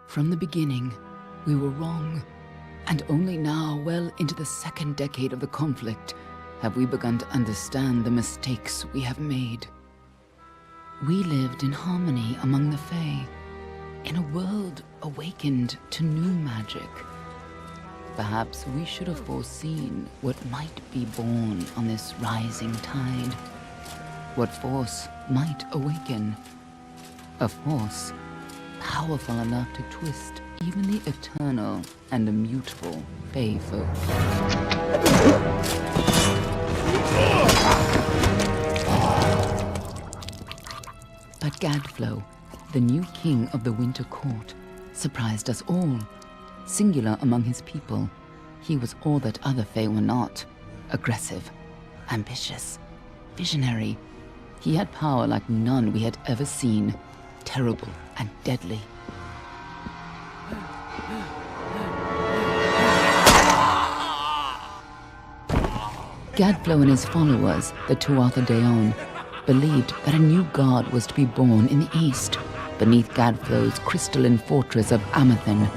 From the beginning, we were wrong, and only now, well into the second decade of the conflict, have we begun to understand the mistakes we have made. We lived in harmony among the Fae, in a world awakened to new magic. Perhaps we should have foreseen what might be born on this rising tide. What force might awaken. A force powerful enough to twist even the eternal and immutable Fae folk. But Gadflow, the new king of the Winter Court, surprised us all. Singular among his people, he was all that other Fae were not. Aggressive, ambitious, visionary. He had power like none we had ever seen. Terrible and deadly. Gadflow and his followers, the Tuatha Deon, believed that a new god was to be born in the east, beneath Gadflow's crystalline fortress of Amathen.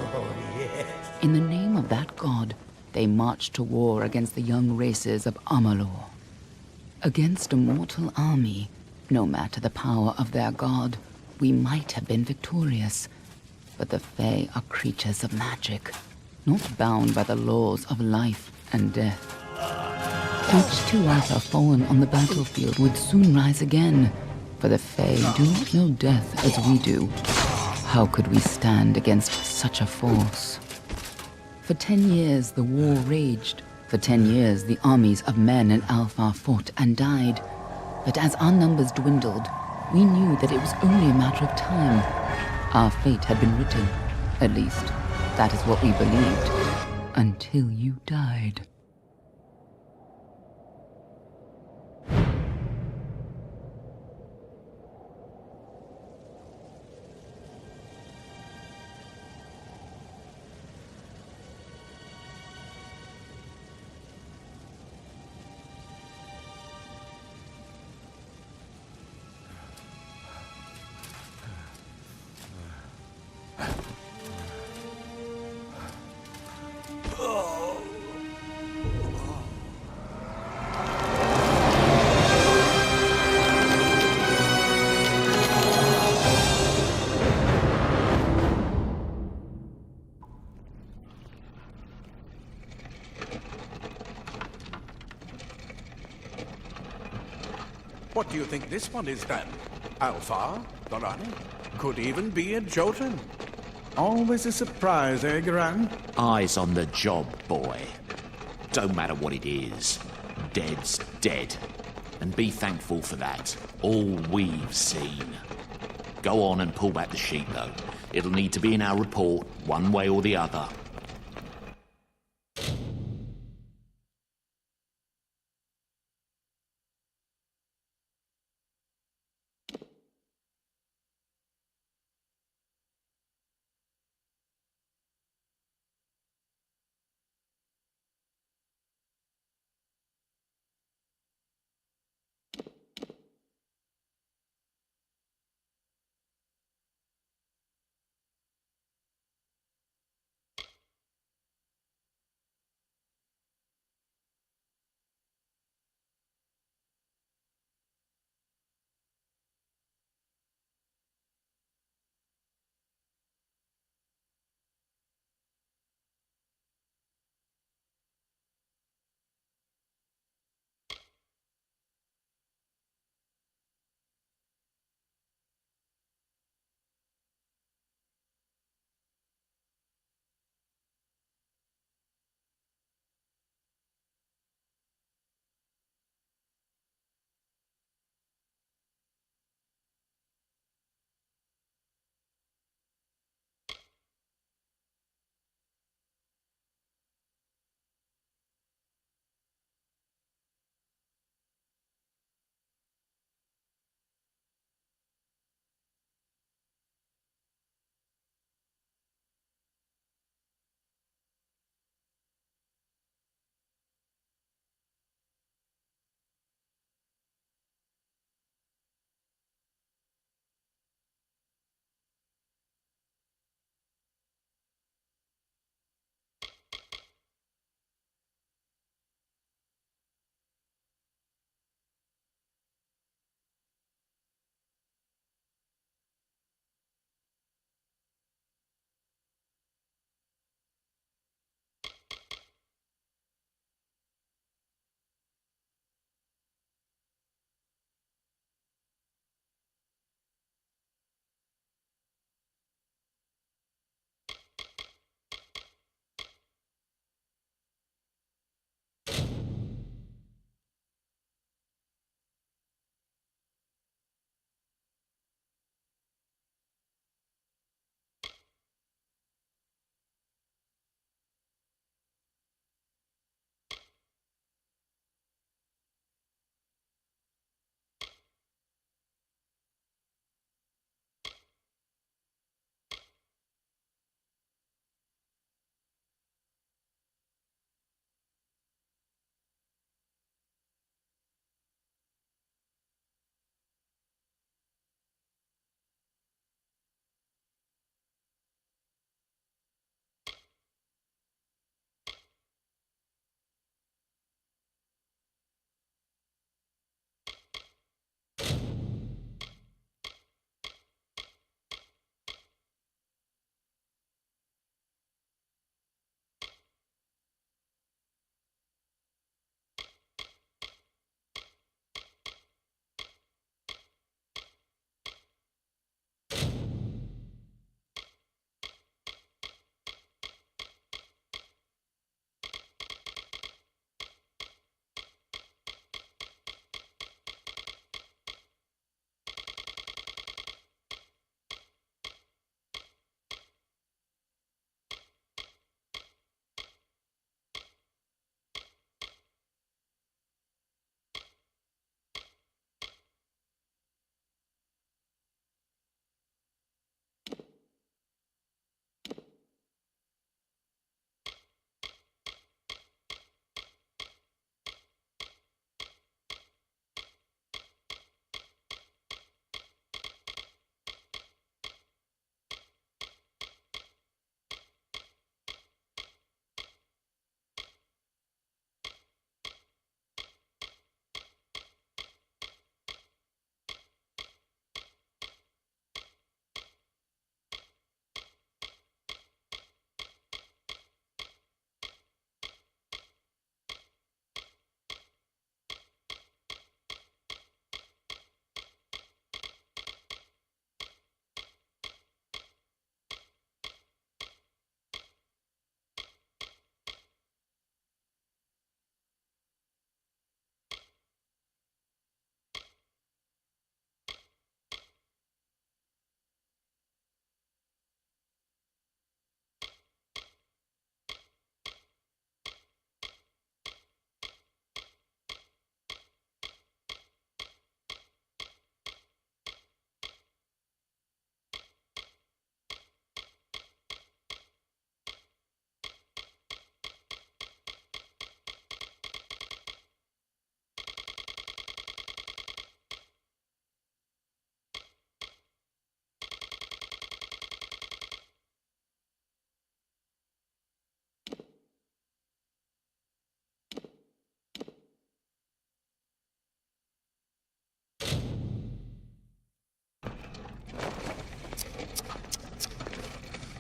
In the name of that god, they marched to war against the young races of Amalur. Against a mortal army, no matter the power of their god, we might have been victorious. But the Fae are creatures of magic, not bound by the laws of life and death. Each Tuatha fallen on the battlefield would soon rise again, for the Fae do not know death as we do. How could we stand against such a force? For 10 years the war raged. For 10 years the armies of Men and Alpha fought and died. But as our numbers dwindled, we knew that it was only a matter of time. Our fate had been written. At least, that is what we believed. Until you died. What do you think this one is then? Alpha? Dorani? Could even be a Jotun. Always a surprise, eh, Gran? Eyes on the job, boy. Don't matter what it is. Dead's dead. And be thankful for that. All we've seen. Go on and pull back the sheet, though. It'll need to be in our report, one way or the other.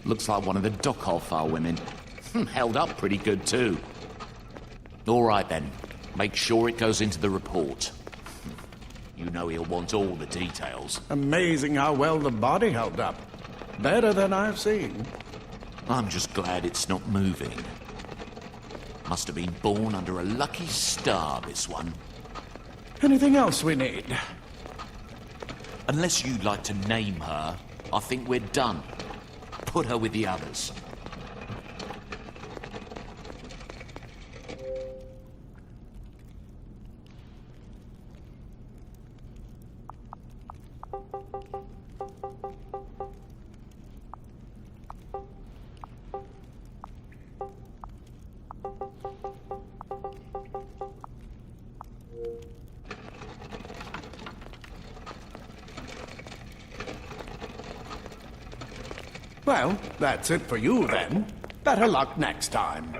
Looks like one of the Dockhofar women. Held up pretty good too. All right then. Make sure it goes into the report. You know he'll want all the details. Amazing how well the body held up. Better than I've seen. I'm just glad it's not moving. Must have been born under a lucky star, this one. Anything else we need? Unless you'd like to name her, I think we're done. Put her with the others. Well, that's it for you then. Better luck next time.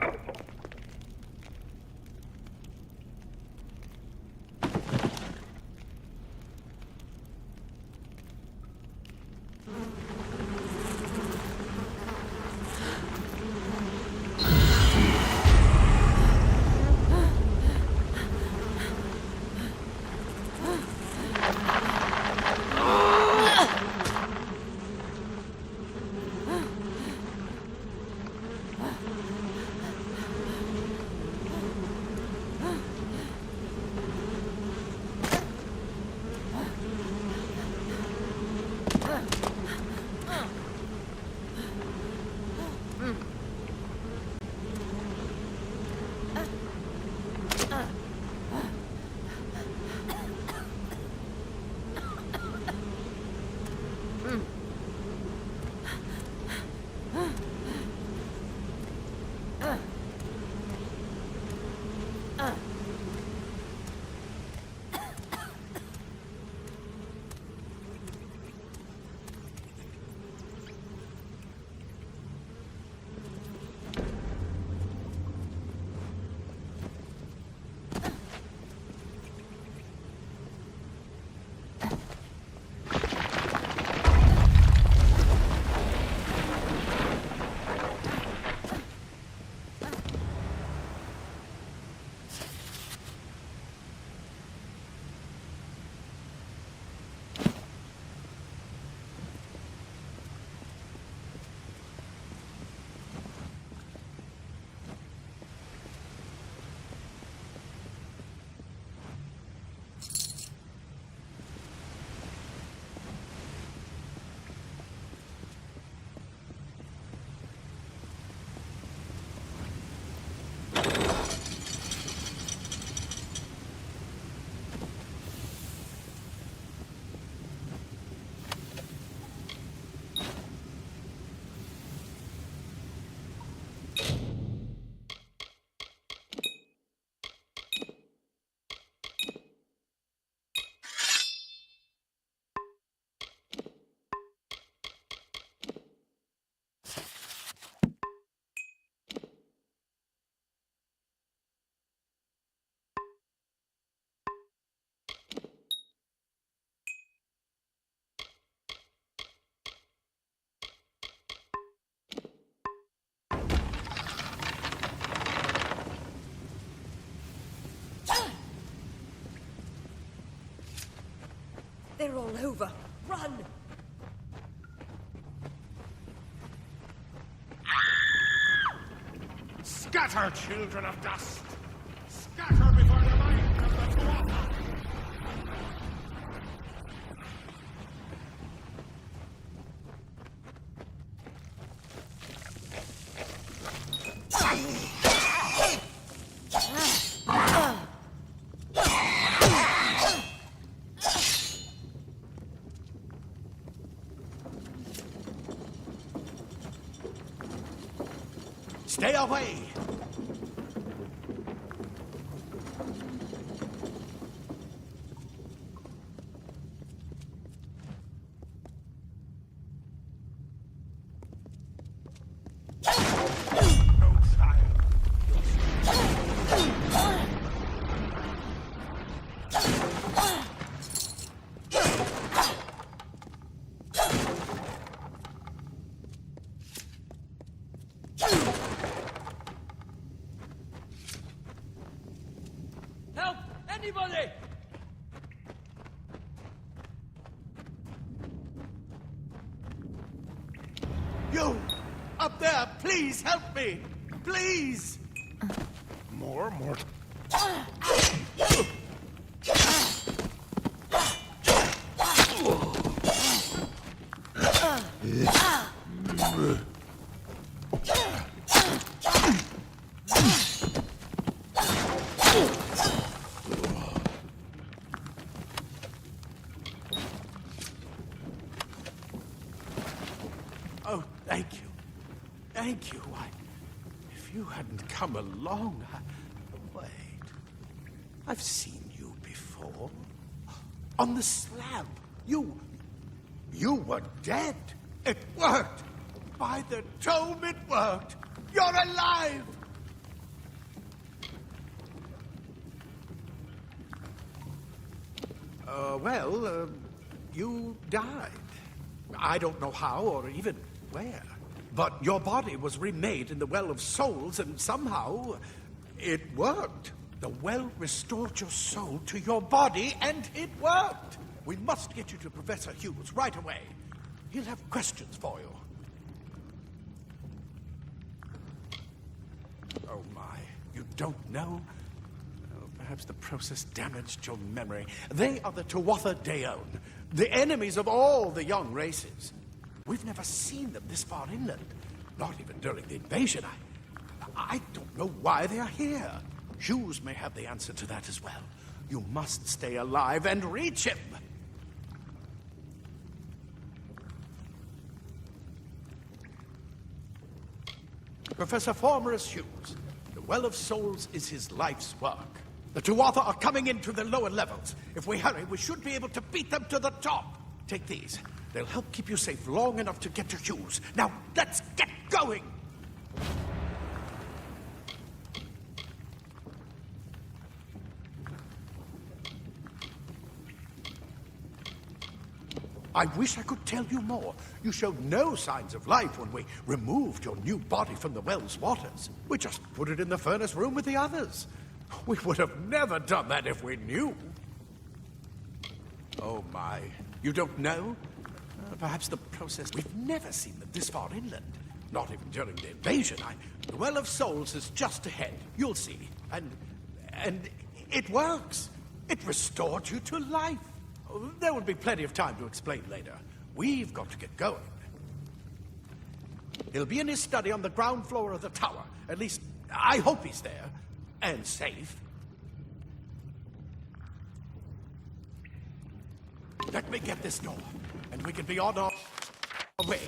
They're all over. Run! Scatter, children of dust! Scatter before the might of the Tuatha! Stay away! No child! Anybody! You! Up there, please help me! Please! More. Oh, thank you. Thank you. If you hadn't come along, Wait. I've seen you before. On the slab. You were dead. It worked. By the tome, it worked. You're alive. You died. I don't know how or even where. But your body was remade in the Well of Souls, and somehow it worked. The well restored your soul to your body, and it worked. We must get you to Professor Hughes right away. He'll have questions for you. Oh, my. You don't know? Oh, perhaps the process damaged your memory. They are the Tuatha Deon, the enemies of all the young races. We've never seen them this far inland. Not even during the invasion. I don't know why they are here. Hughes may have the answer to that as well. You must stay alive and reach him. Professor Formorus Hughes, the Well of Souls is his life's work. The Tuatha are coming into the lower levels. If we hurry, we should be able to beat them to the top. Take these. They'll help keep you safe long enough to get to Hughes. Now, let's get going! I wish I could tell you more. You showed no signs of life when we removed your new body from the well's waters. We just put it in the furnace room with the others. We would have never done that if we knew. Oh, my. You don't know? Perhaps the process... We've never seen them this far inland. Not even during the invasion. The Well of Souls is just ahead. You'll see. And it works. It restored you to life. There will be plenty of time to explain later. We've got to get going. He'll be in his study on the ground floor of the tower. At least, I hope he's there. And safe. Let me get this door, and we can be on our way.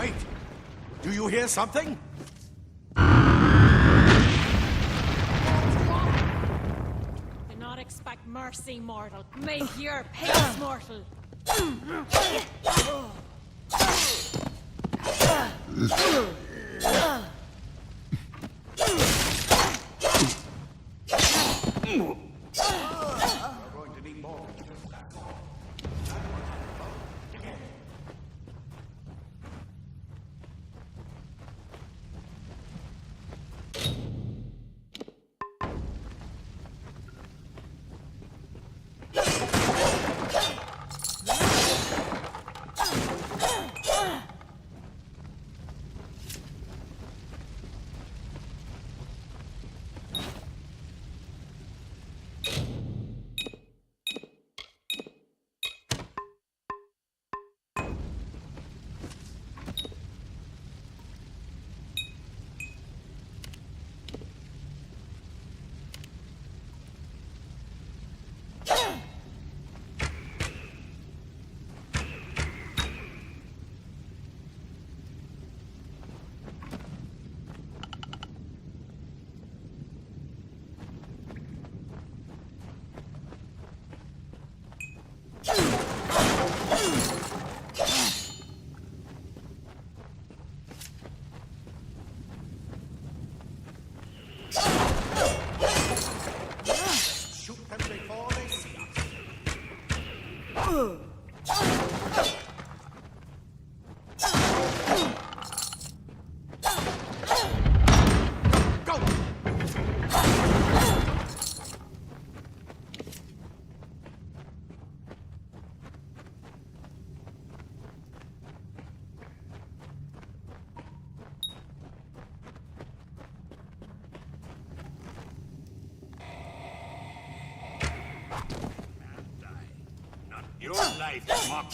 Wait! Do you hear something? Do not expect mercy, mortal. Make your pace, mortal. Shoot them before they see us. Go! Not your life, mock.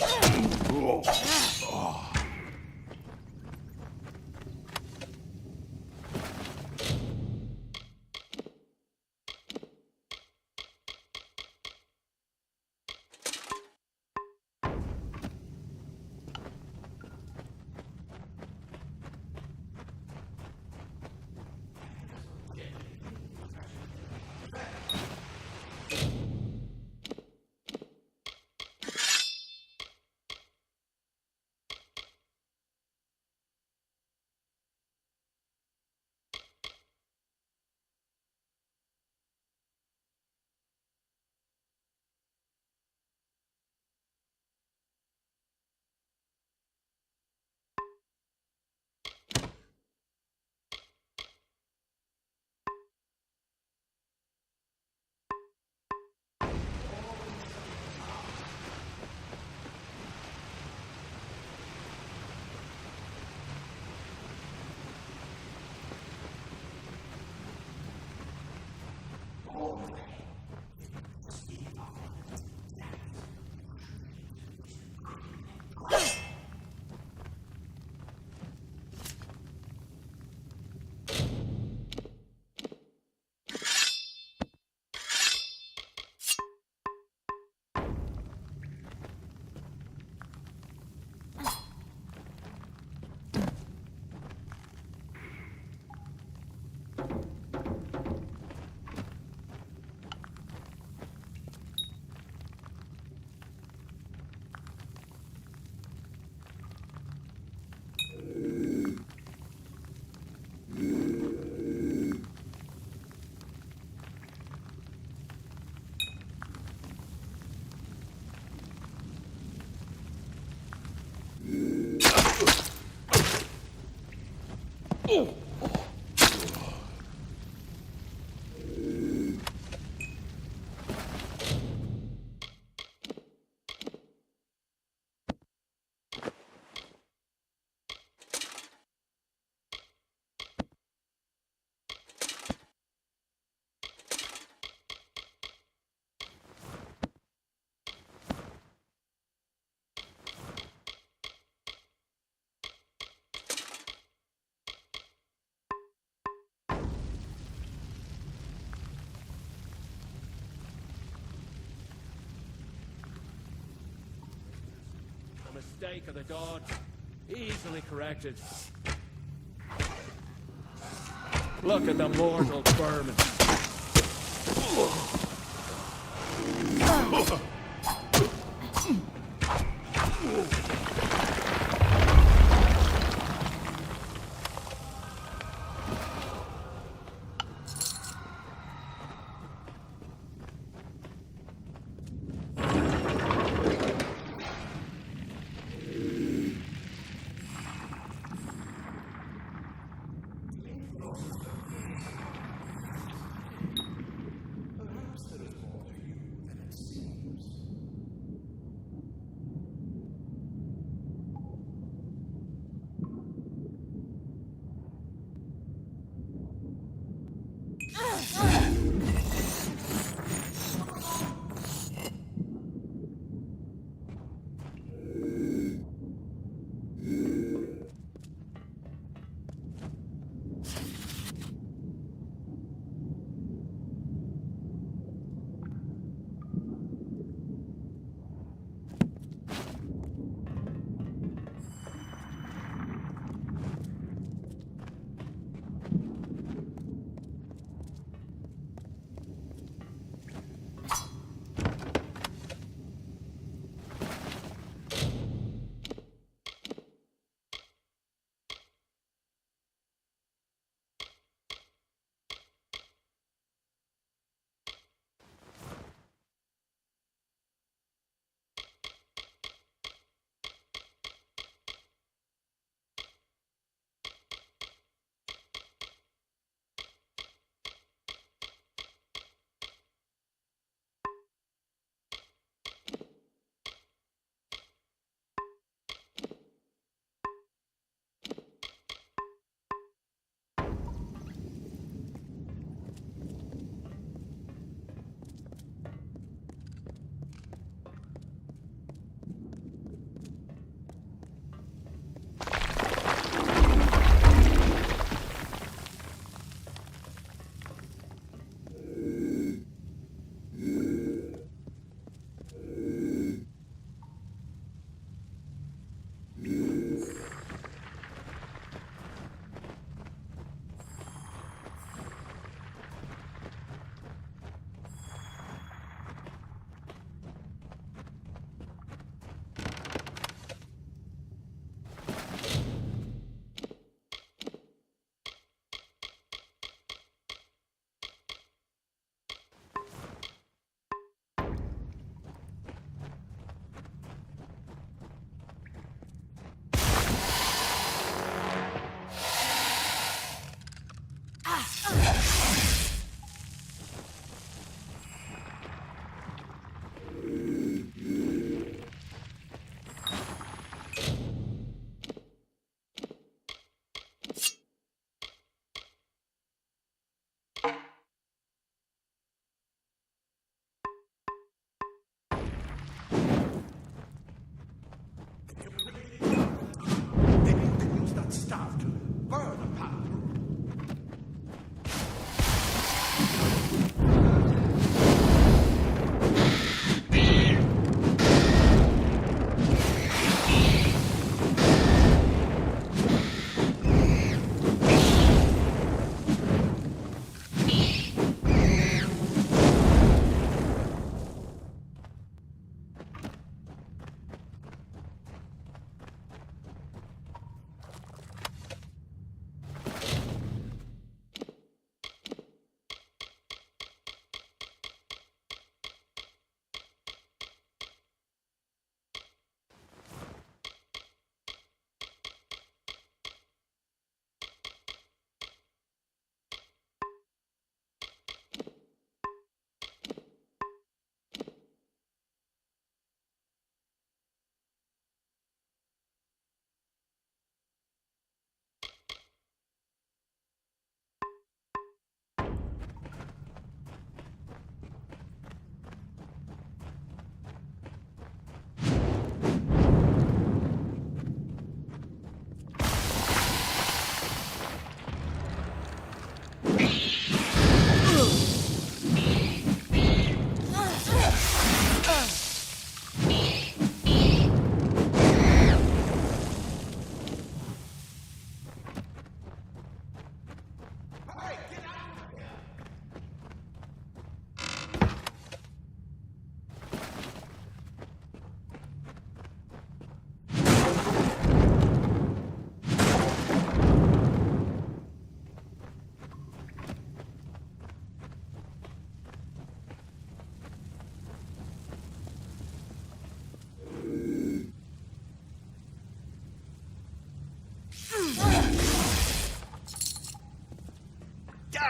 The mistake of the gods. Easily corrected. Look at the mortal vermin. Perhaps there is more to you than it seems.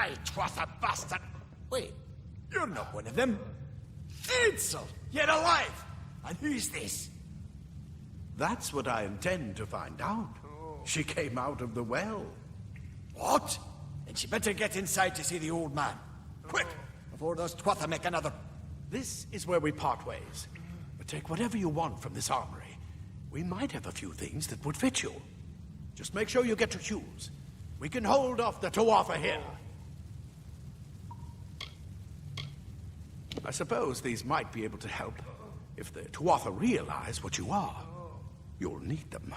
Die, Tuatha bastard! Wait, you're not one of them. Edsel, you're alive! And who's this? That's what I intend to find out. She came out of the well. What? Then she better get inside to see the old man. Quick, before those Tuatha make another... This is where we part ways. But take whatever you want from this armory. We might have a few things that would fit you. Just make sure you get to choose. We can hold off the Tuatha here. I suppose these might be able to help. If the Tuatha realize what you are, you'll need them.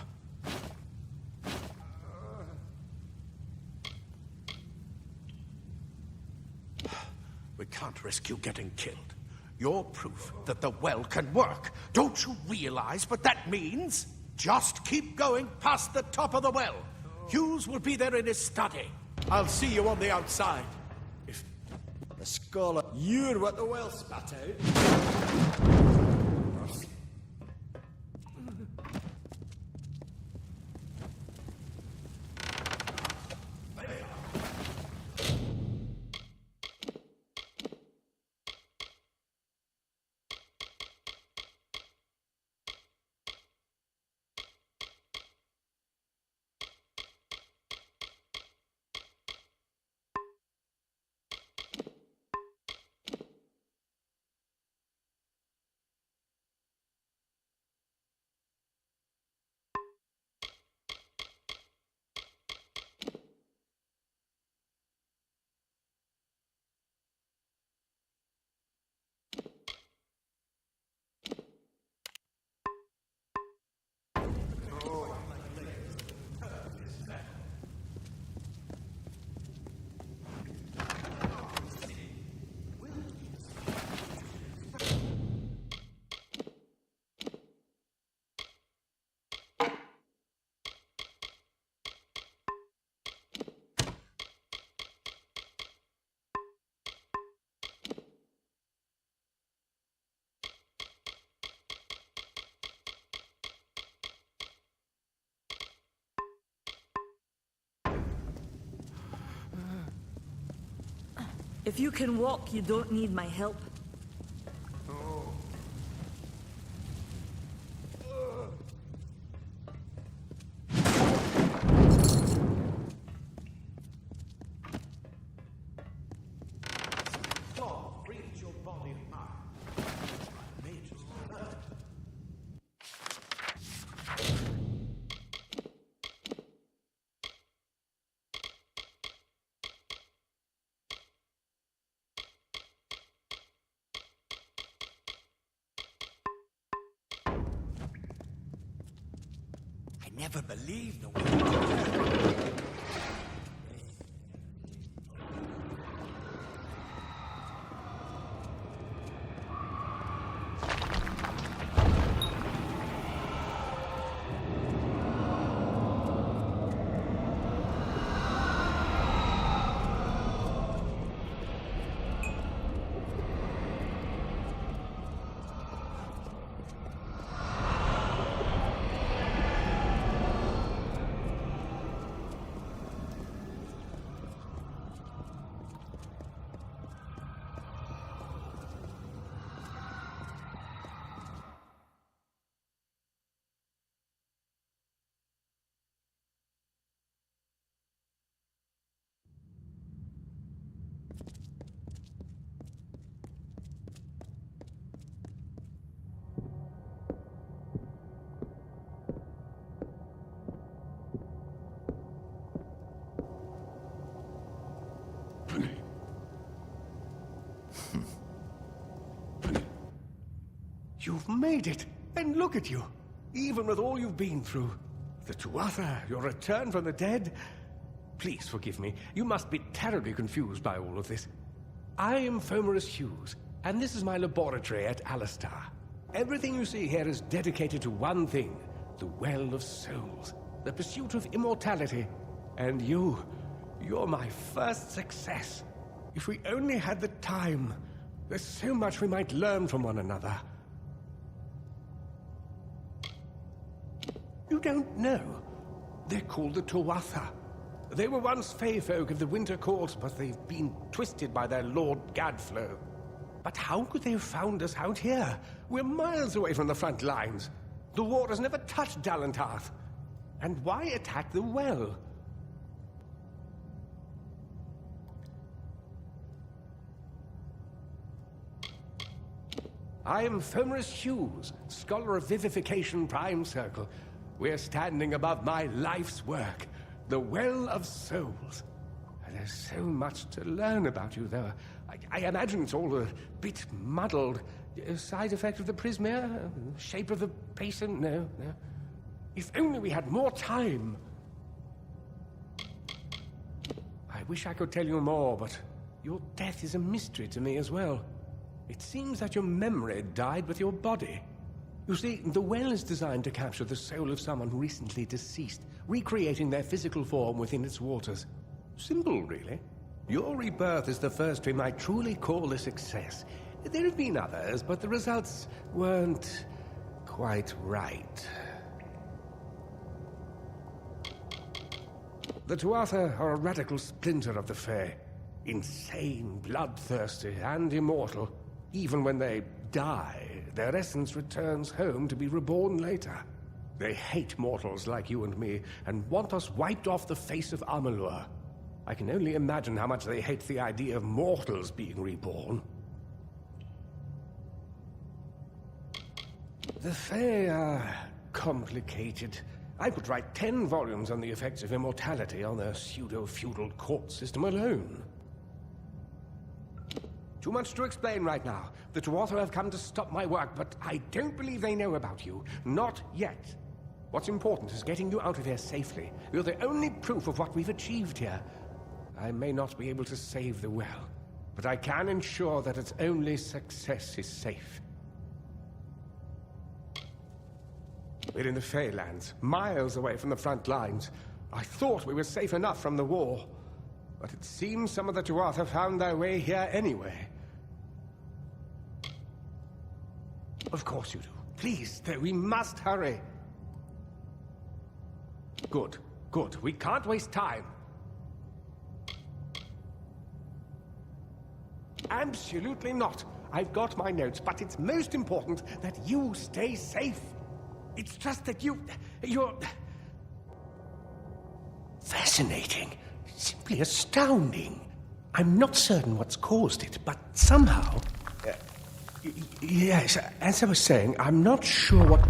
We can't risk you getting killed. You're proof that the well can work. Don't you realize what that means? Just keep going past the top of the well. Hughes will be there in his study. I'll see you on the outside. If The scholar, you're what the well spat out. If you can walk, you don't need my help. I never believed the way. You've made it, and look at you. Even with all you've been through. The Tuatha, your return from the dead. Please forgive me. You must be terribly confused by all of this. I am Fomerus Hughes, and this is my laboratory at Alistar. Everything you see here is dedicated to one thing, the Well of Souls, the pursuit of immortality. And you're my first success. If we only had the time, there's so much we might learn from one another. You don't know. They're called the Tuatha. They were once Fey folk of the Winter Court, but they've been twisted by their Lord Gadflow. But how could they have found us out here? We're miles away from the front lines. The war has never touched Dalentarth. And why attack the well? I am Fomris Hughes, Scholar of Vivification Prime Circle. We're standing above my life's work, the Well of Souls. There's so much to learn about you, though. I imagine it's all a bit muddled. A side effect of the prismere? Shape of the basin? No. If only we had more time. I wish I could tell you more, but your death is a mystery to me as well. It seems that your memory died with your body. You see, the well is designed to capture the soul of someone recently deceased, recreating their physical form within its waters. Simple, really. Your rebirth is the first we might truly call a success. There have been others, but the results weren't quite right. The Tuatha are a radical splinter of the Fae. Insane, bloodthirsty, and immortal. Even when they die, their essence returns home to be reborn later. They hate mortals like you and me, and want us wiped off the face of Amalur. I can only imagine how much they hate the idea of mortals being reborn. The Fae are complicated. I could write 10 volumes on the effects of immortality on their pseudo-feudal court system alone. Too much to explain right now. The Tuatha have come to stop my work, but I don't believe they know about you. Not yet. What's important is getting you out of here safely. You're the only proof of what we've achieved here. I may not be able to save the well, but I can ensure that its only success is safe. We're in the Feylands, miles away from the front lines. I thought we were safe enough from the war, but it seems some of the Tuatha found their way here anyway. Of course you do. Please, though, we must hurry. Good. We can't waste time. Absolutely not. I've got my notes, but it's most important that you stay safe. It's just that you're... fascinating. Simply astounding. I'm not certain what's caused it, but somehow... yes, as I was saying, I'm not sure what...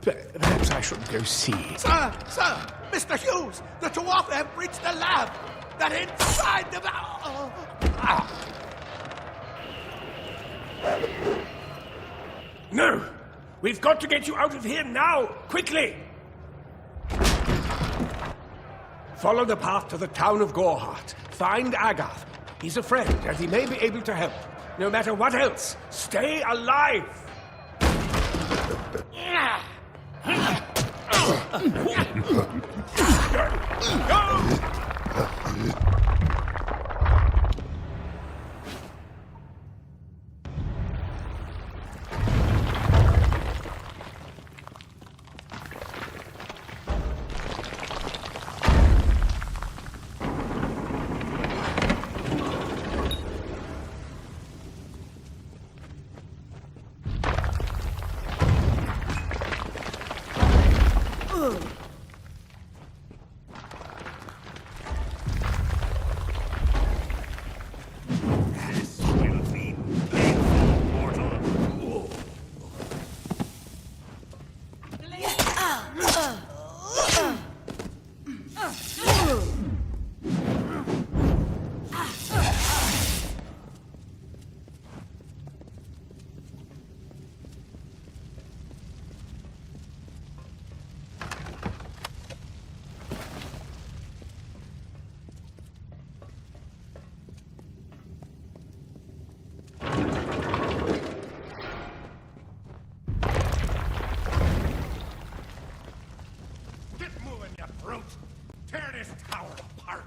Perhaps I should go see. Sir! Mr. Hughes! The Tuatha have breached the lab! That inside the... No! We've got to get you out of here now! Quickly! Follow the path to the town of Gorhart. Find Agath. He's a friend, and he may be able to help. No matter what else, stay alive! Go! Tear this tower apart!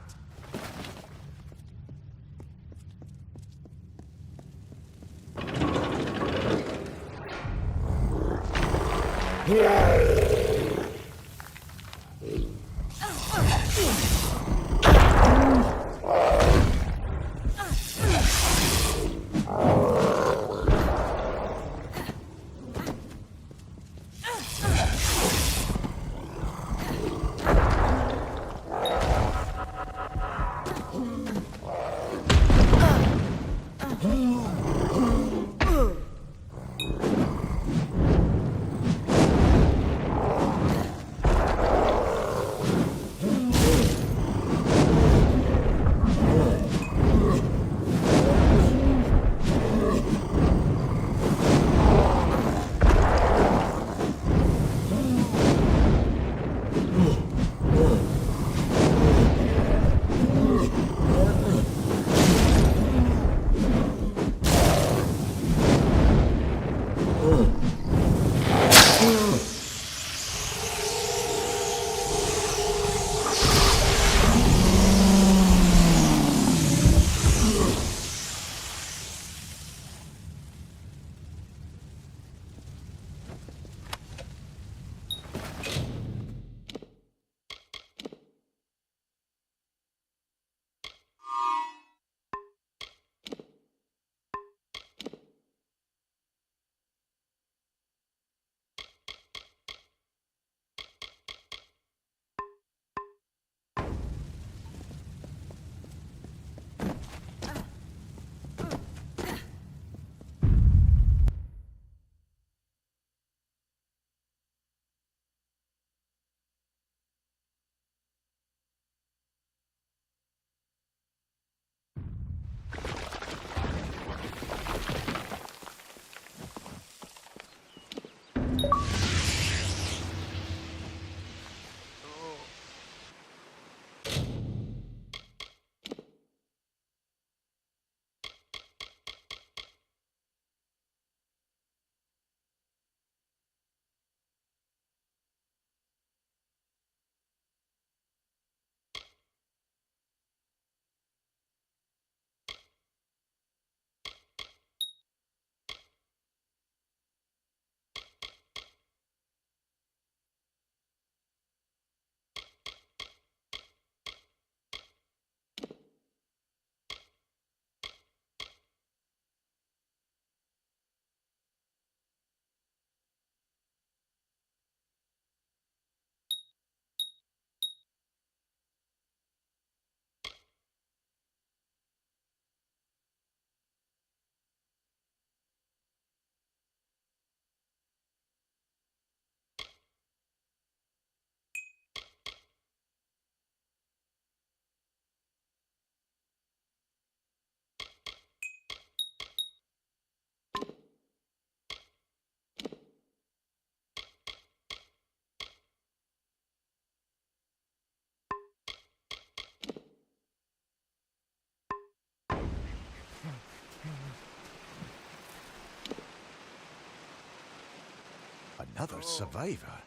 Another survivor?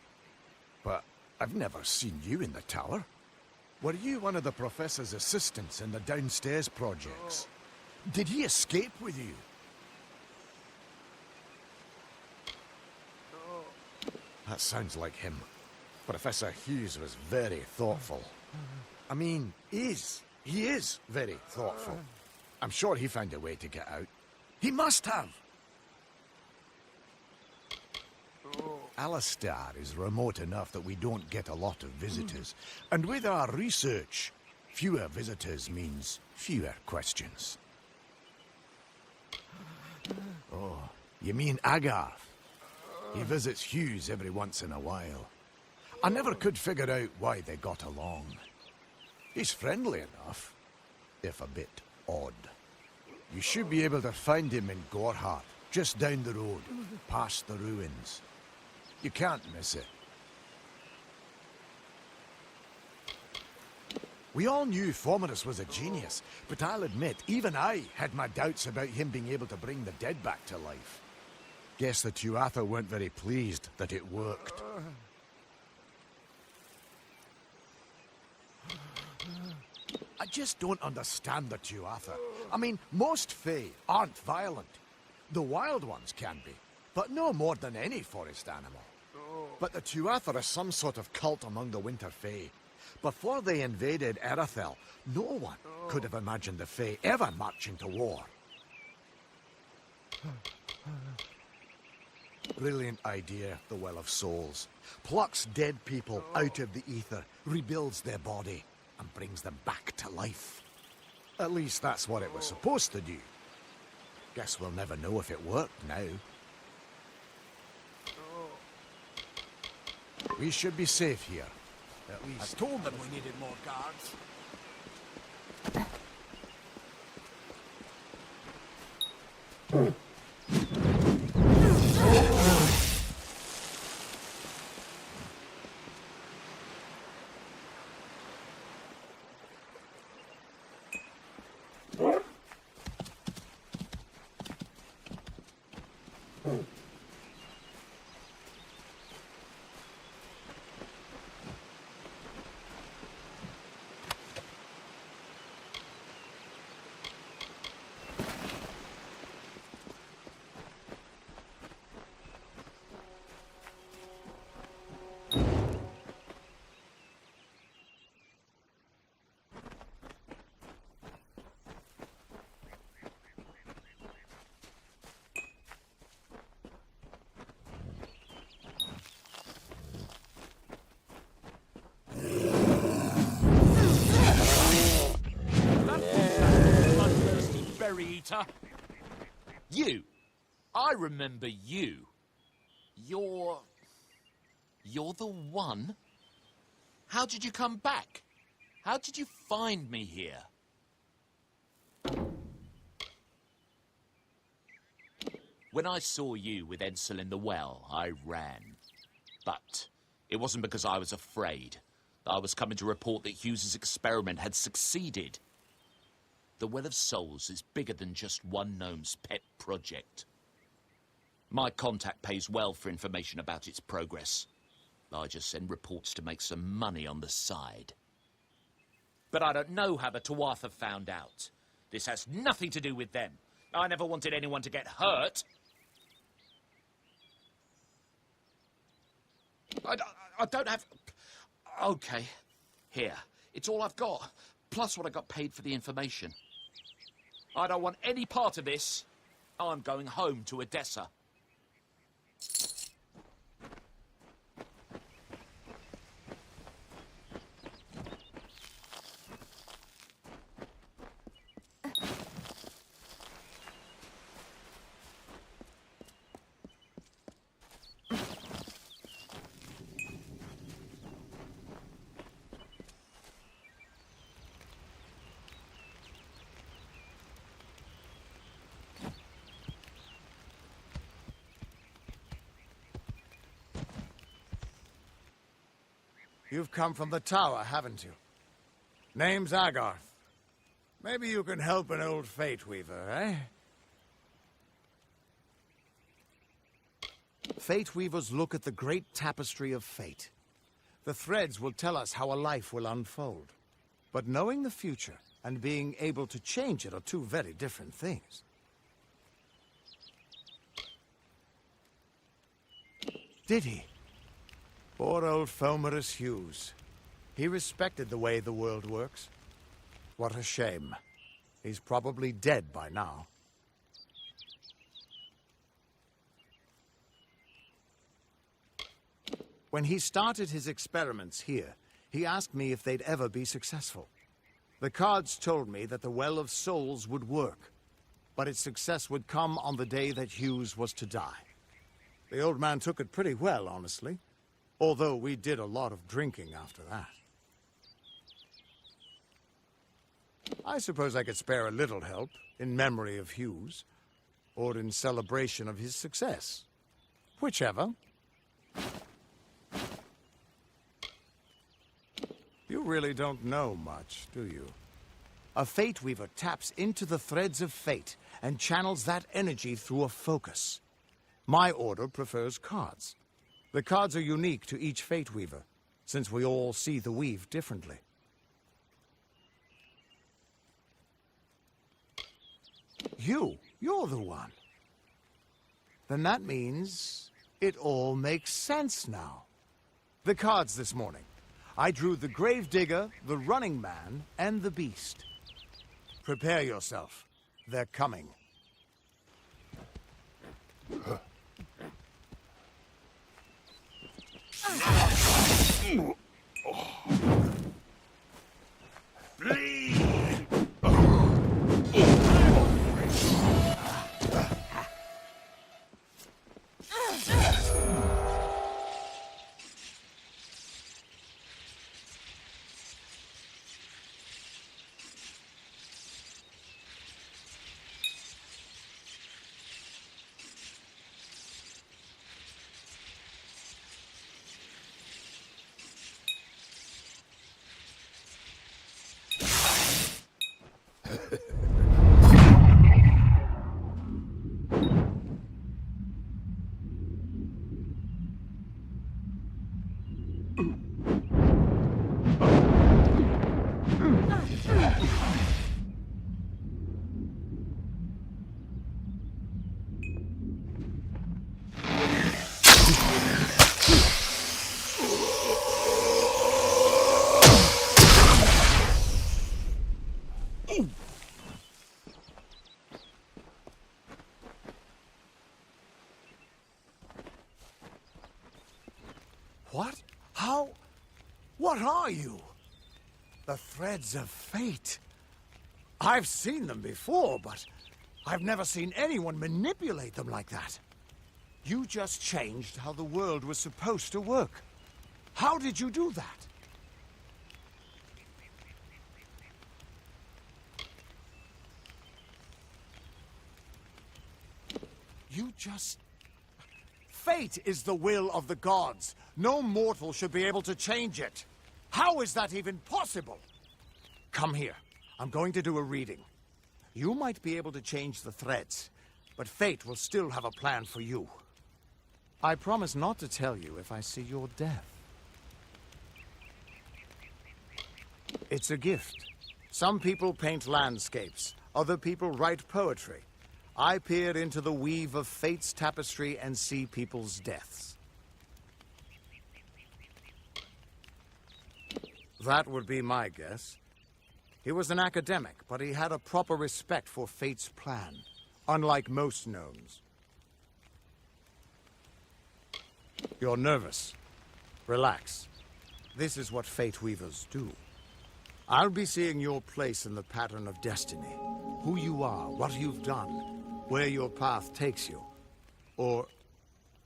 But I've never seen you in the tower. Were you one of the professor's assistants in the downstairs projects? Did he escape with you? That sounds like him. Professor Hughes was very thoughtful. I mean, he is very thoughtful. I'm sure he found a way to get out. He must have! Alistair is remote enough that we don't get a lot of visitors. And with our research, fewer visitors means fewer questions. Oh, you mean Agarth? He visits Hughes every once in a while. I never could figure out why they got along. He's friendly enough, if a bit odd. You should be able to find him in Gorhart, just down the road, past the ruins. You can't miss it. We all knew Fomerus was a genius, but I'll admit, even I had my doubts about him being able to bring the dead back to life. Guess the Tuatha weren't very pleased that it worked. I just don't understand the Tuatha. I mean, most Fae aren't violent. The wild ones can be, but no more than any forest animal. But the Tuatha are some sort of cult among the Winter Fae. Before they invaded Erythel, no one could have imagined the Fae ever marching to war. Brilliant idea, the Well of Souls. Plucks dead people out of the ether, rebuilds their body, and brings them back to life. At least that's what it was supposed to do. Guess we'll never know if it worked now. We should be safe here. At least. I told them we needed more guards. You! I remember you. You're the one? How did you come back? How did you find me here? When I saw you with Edsel in the well, I ran. But it wasn't because I was afraid. I was coming to report that Hughes's experiment had succeeded. The Well of Souls is bigger than just one gnome's pet project. My contact pays well for information about its progress. I just send reports to make some money on the side. But I don't know how the Tuatha found out. This has nothing to do with them. I never wanted anyone to get hurt. I don't have... Okay, here. It's all I've got, plus what I got paid for the information. I don't want any part of this. I'm going home to Odessa. You've come from the tower, haven't you? Name's Agarth. Maybe you can help an old Fate Weaver, eh? Fate Weavers look at the great tapestry of fate. The threads will tell us how a life will unfold. But knowing the future and being able to change it are two very different things. Did he? Poor old Fomerus Hughes. He respected the way the world works. What a shame. He's probably dead by now. When he started his experiments here, he asked me if they'd ever be successful. The cards told me that the Well of Souls would work, but its success would come on the day that Hughes was to die. The old man took it pretty well, honestly. Although we did a lot of drinking after that. I suppose I could spare a little help in memory of Hughes, or in celebration of his success. Whichever. You really don't know much, do you? A Fate Weaver taps into the threads of fate and channels that energy through a focus. My order prefers cards. The cards are unique to each Fate Weaver, since we all see the weave differently. You're the one. Then that means it all makes sense now. The cards this morning. I drew the gravedigger, the running man, and the beast. Prepare yourself. They're coming. What? How? What are you? The threads of fate. I've seen them before, but I've never seen anyone manipulate them like that. You just changed how the world was supposed to work. How did you do that? You just... Fate is the will of the gods. No mortal should be able to change it. How is that even possible? Come here. I'm going to do a reading. You might be able to change the threads, but fate will still have a plan for you. I promise not to tell you if I see your death. It's a gift. Some people paint landscapes. Other people write poetry. I peer into the weave of fate's tapestry and see people's deaths. That would be my guess. He was an academic, but he had a proper respect for fate's plan, unlike most gnomes. You're nervous. Relax. This is what fate weavers do. I'll be seeing your place in the pattern of destiny. Who you are, what you've done, where your path takes you. Or,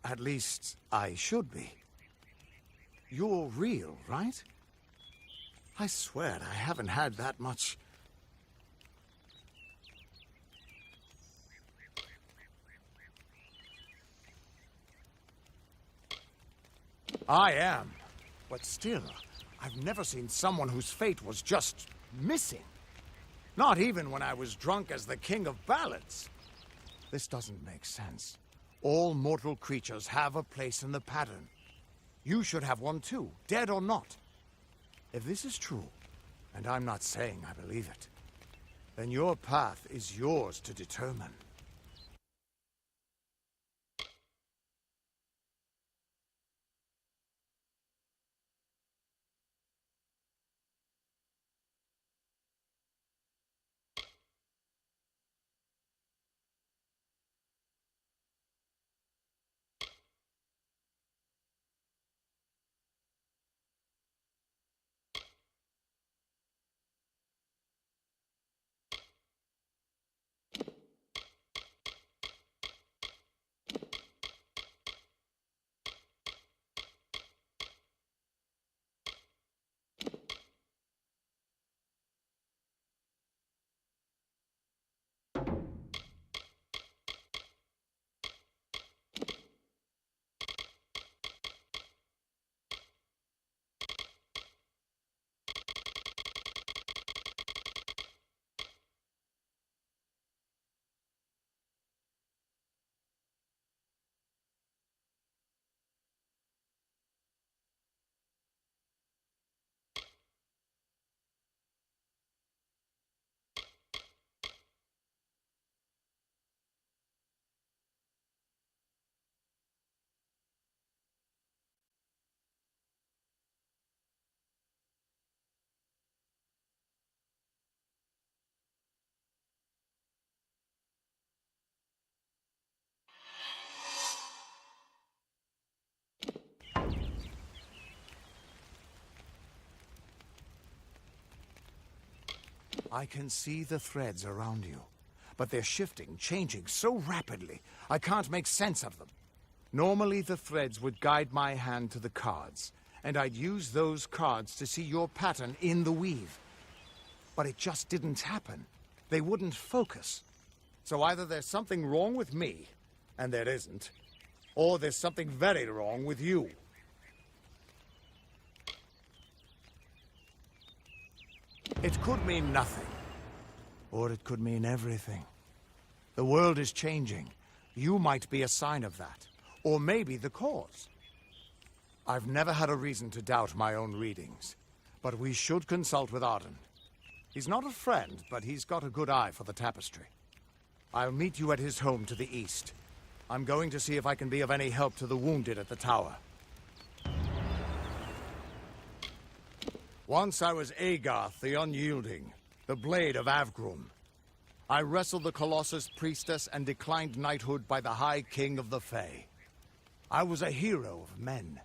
at least, I should be. You're real, right? I swear I haven't had that much... I am. But still, I've never seen someone whose fate was just missing. Not even when I was drunk as the king of ballads. This doesn't make sense. All mortal creatures have a place in the pattern. You should have one too, dead or not. If this is true, and I'm not saying I believe it, then your path is yours to determine. I can see the threads around you, but they're shifting, changing so rapidly, I can't make sense of them. Normally, the threads would guide my hand to the cards, and I'd use those cards to see your pattern in the weave. But it just didn't happen. They wouldn't focus. So either there's something wrong with me, and there isn't, or there's something very wrong with you. It could mean nothing, or it could mean everything. The world is changing. You might be a sign of that, or maybe the cause. I've never had a reason to doubt my own readings, but we should consult with Arden. He's not a friend, but he's got a good eye for the tapestry. I'll meet you at his home to the east. I'm going to see if I can be of any help to the wounded at the tower. Once I was Agarth the Unyielding, the Blade of Avgrum. I wrestled the Colossus priestess and declined knighthood by the High King of the Fae. I was a hero of men,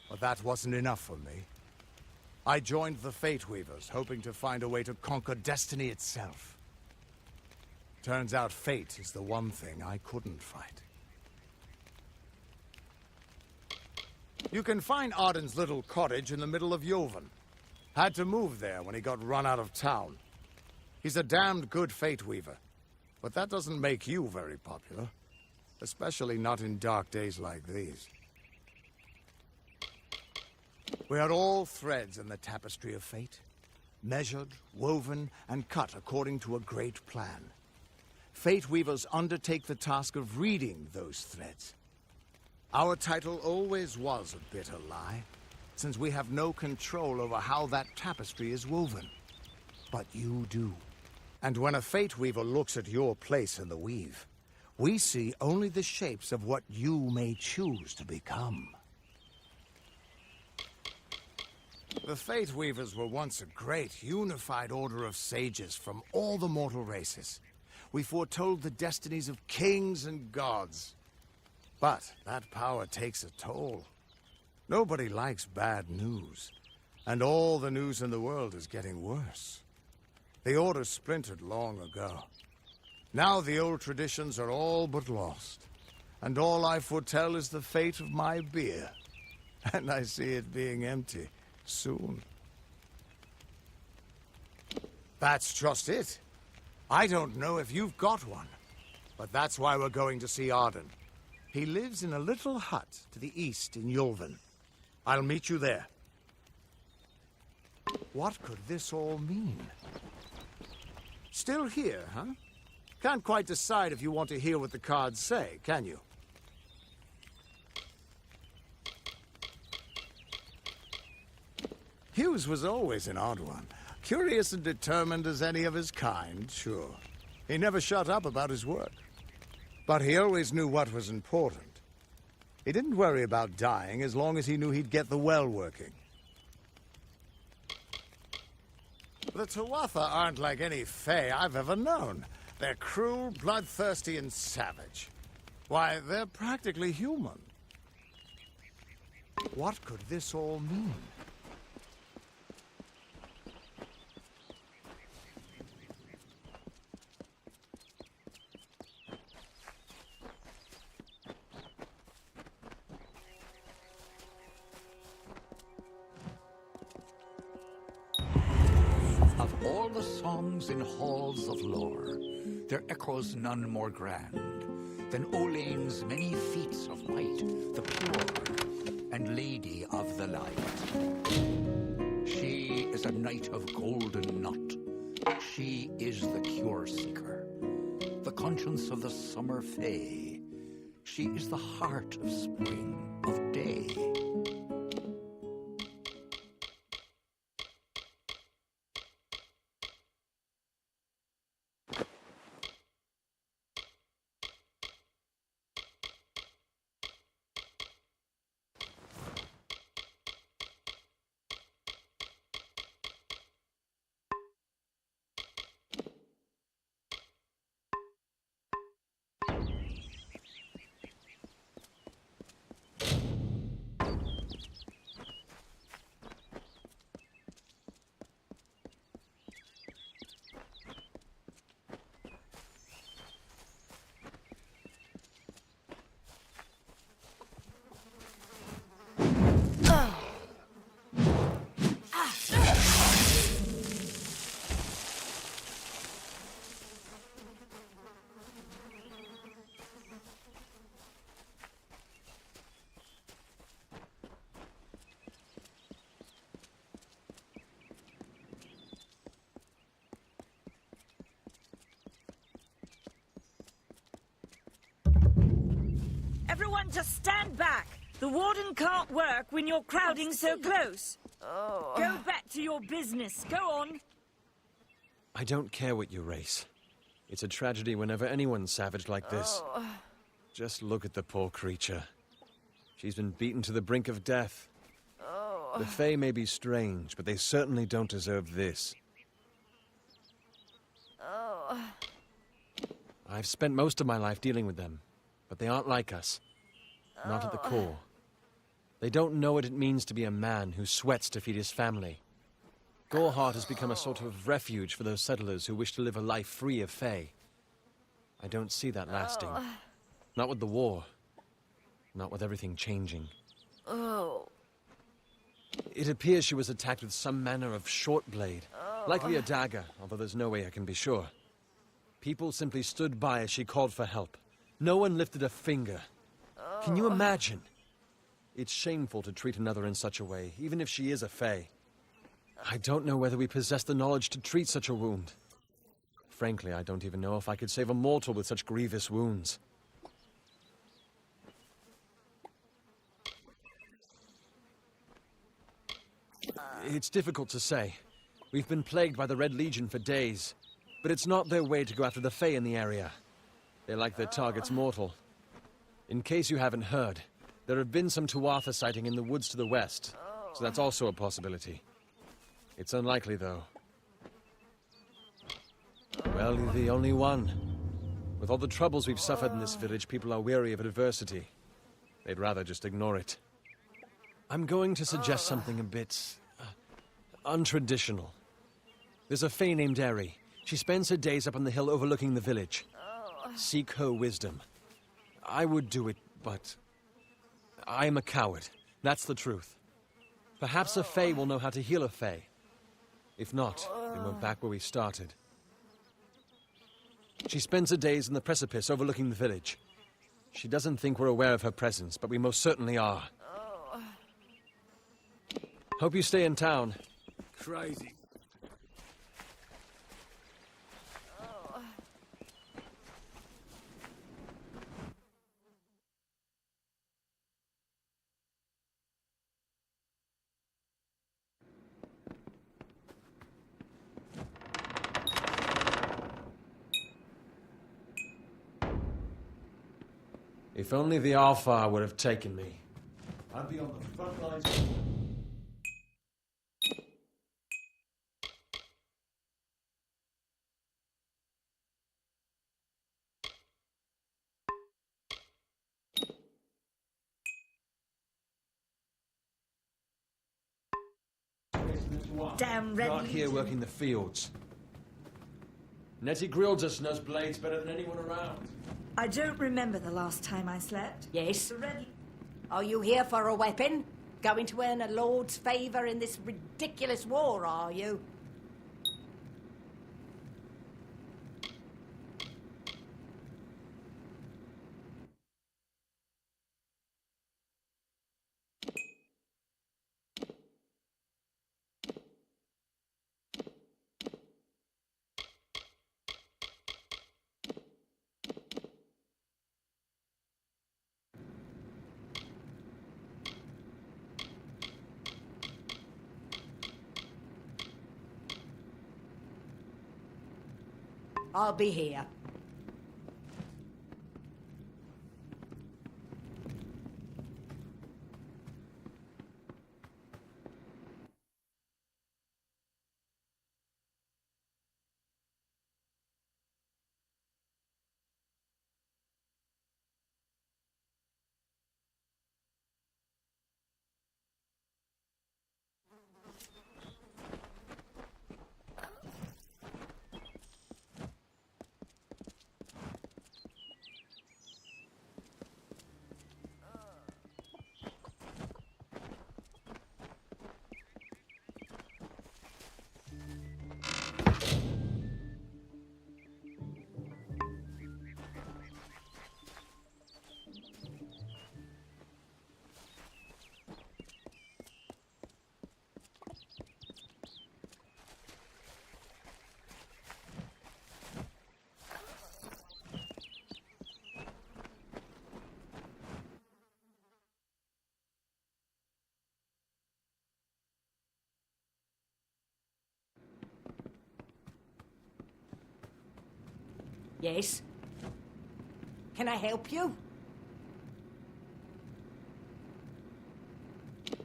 but that wasn't enough for me. I joined the Fate Weavers, hoping to find a way to conquer destiny itself. Turns out fate is the one thing I couldn't fight. You can find Arden's little cottage in the middle of Joven. Had to move there when he got run out of town. He's a damned good Fate Weaver, but that doesn't make you very popular. Especially not in dark days like these. We are all threads in the tapestry of fate. Measured, woven, and cut according to a great plan. Fate Weavers undertake the task of reading those threads. Our title always was a bitter lie, since we have no control over how that tapestry is woven. But you do. And when a Fate Weaver looks at your place in the weave, we see only the shapes of what you may choose to become. The Fate Weavers were once a great, unified order of sages from all the mortal races. We foretold the destinies of kings and gods. But that power takes a toll. Nobody likes bad news. And all the news in the world is getting worse. The Order splintered long ago. Now the old traditions are all but lost. And all I foretell is the fate of my beer. And I see it being empty soon. That's just it. I don't know if you've got one, but that's why we're going to see Arden. He lives in a little hut to the east in Joven. I'll meet you there. What could this all mean? Still here, huh? Can't quite decide if you want to hear what the cards say, can you? Hughes was always an odd one. Curious and determined as any of his kind, sure. He never shut up about his work. But he always knew what was important. He didn't worry about dying as long as he knew he'd get the well working. The Tuatha aren't like any Fae I've ever known. They're cruel, bloodthirsty, and savage. Why, they're practically human. What could this all mean? Of all the songs in halls of lore, there echoes none more grand than Olain's many feats of might, the pure and lady of the light. She is a knight of golden knot. She is the cure seeker, the conscience of the summer fae. She is the heart of spring, of day. Everyone just stand back. The warden can't work when you're crowding so close. Go back to your business. Go on. I don't care what you race. It's a tragedy whenever anyone's savage like this. Just look at the poor creature. She's been beaten to the brink of death. The Fae may be strange, but they certainly don't deserve this. I've spent most of my life dealing with them, but they aren't like us. Not at the core. They don't know what it means to be a man who sweats to feed his family. Goreheart has become a sort of refuge for those settlers who wish to live a life free of Fae. I don't see that lasting. Not with the war. Not with everything changing. It appears she was attacked with some manner of short blade. Likely a dagger, although there's no way I can be sure. People simply stood by as she called for help. No one lifted a finger. Can you imagine? It's shameful to treat another in such a way, even if she is a Fae. I don't know whether we possess the knowledge to treat such a wound. Frankly, I don't even know if I could save a mortal with such grievous wounds. It's difficult to say. We've been plagued by the Red Legion for days, but it's not their way to go after the Fae in the area. They like their targets mortal. In case you haven't heard, there have been some Tuatha sighting in the woods to the west, so that's also a possibility. It's unlikely, though. Well, you're the only one. With all the troubles we've suffered in this village, people are weary of adversity. They'd rather just ignore it. I'm going to suggest something a bit untraditional. There's a Fae named Eri. She spends her days up on the hill overlooking the village. Seek her wisdom. I would do it, but I'm a coward. That's the truth. Perhaps a Fae will know how to heal a Fae. If not, then we're back where we started. She spends her days in the precipice overlooking the village. She doesn't think we're aware of her presence, but we most certainly are. Hope you stay in town. Crazy. If only the Alfar would have taken me. I'd be on the front lines. Damn Red Not here working the fields. Nettie Grildus knows blades better than anyone around. I don't remember the last time I slept. Yes. Red... Are you here for a weapon? Going to earn a lord's favour in this ridiculous war, are you? I'll be here. Yes? Can I help you?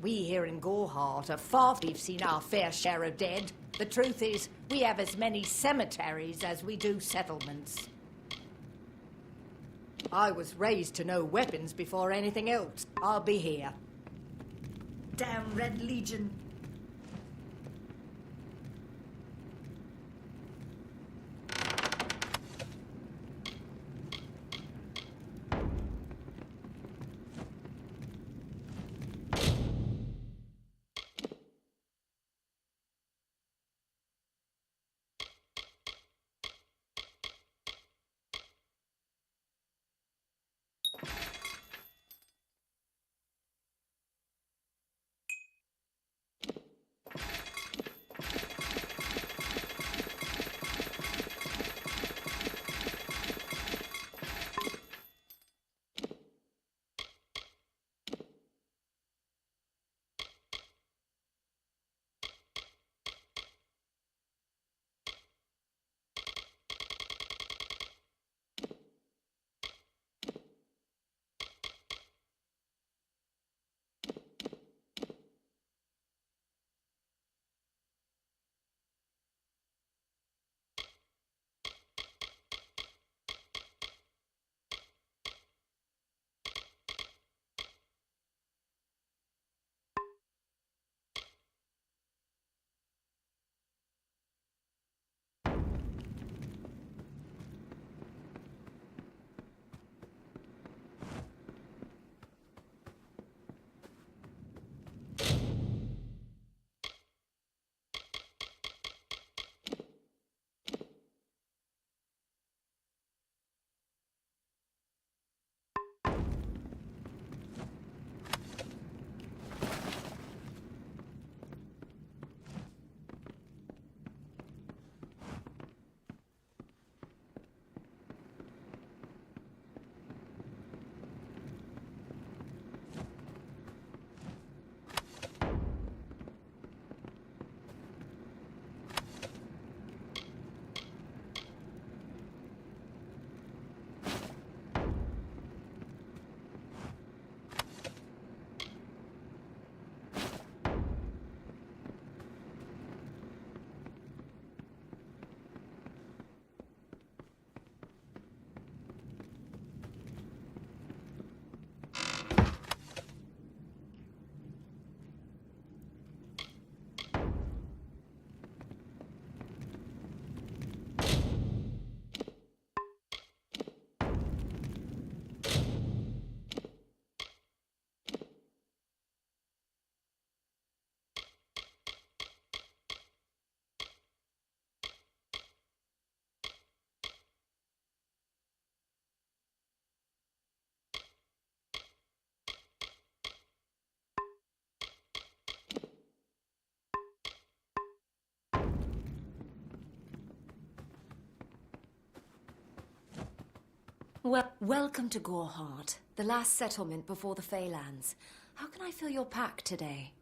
We here in Gorehart are far from we've seen our fair share of dead. The truth is, we have as many cemeteries as we do settlements. I was raised to know weapons before anything else. I'll be here. Damn Red Legion. Well, welcome to Gorehart, the last settlement before the Feylands. How can I fill your pack today?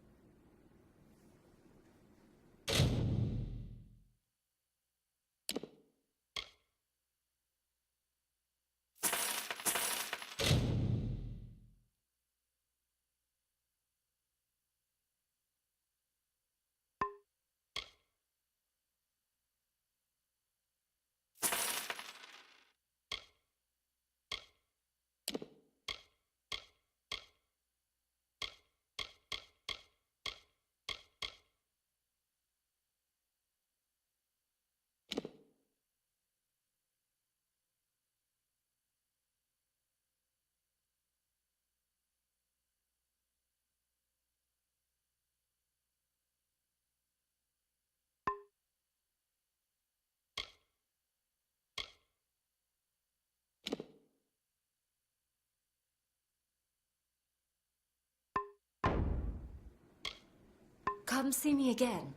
Come see me again.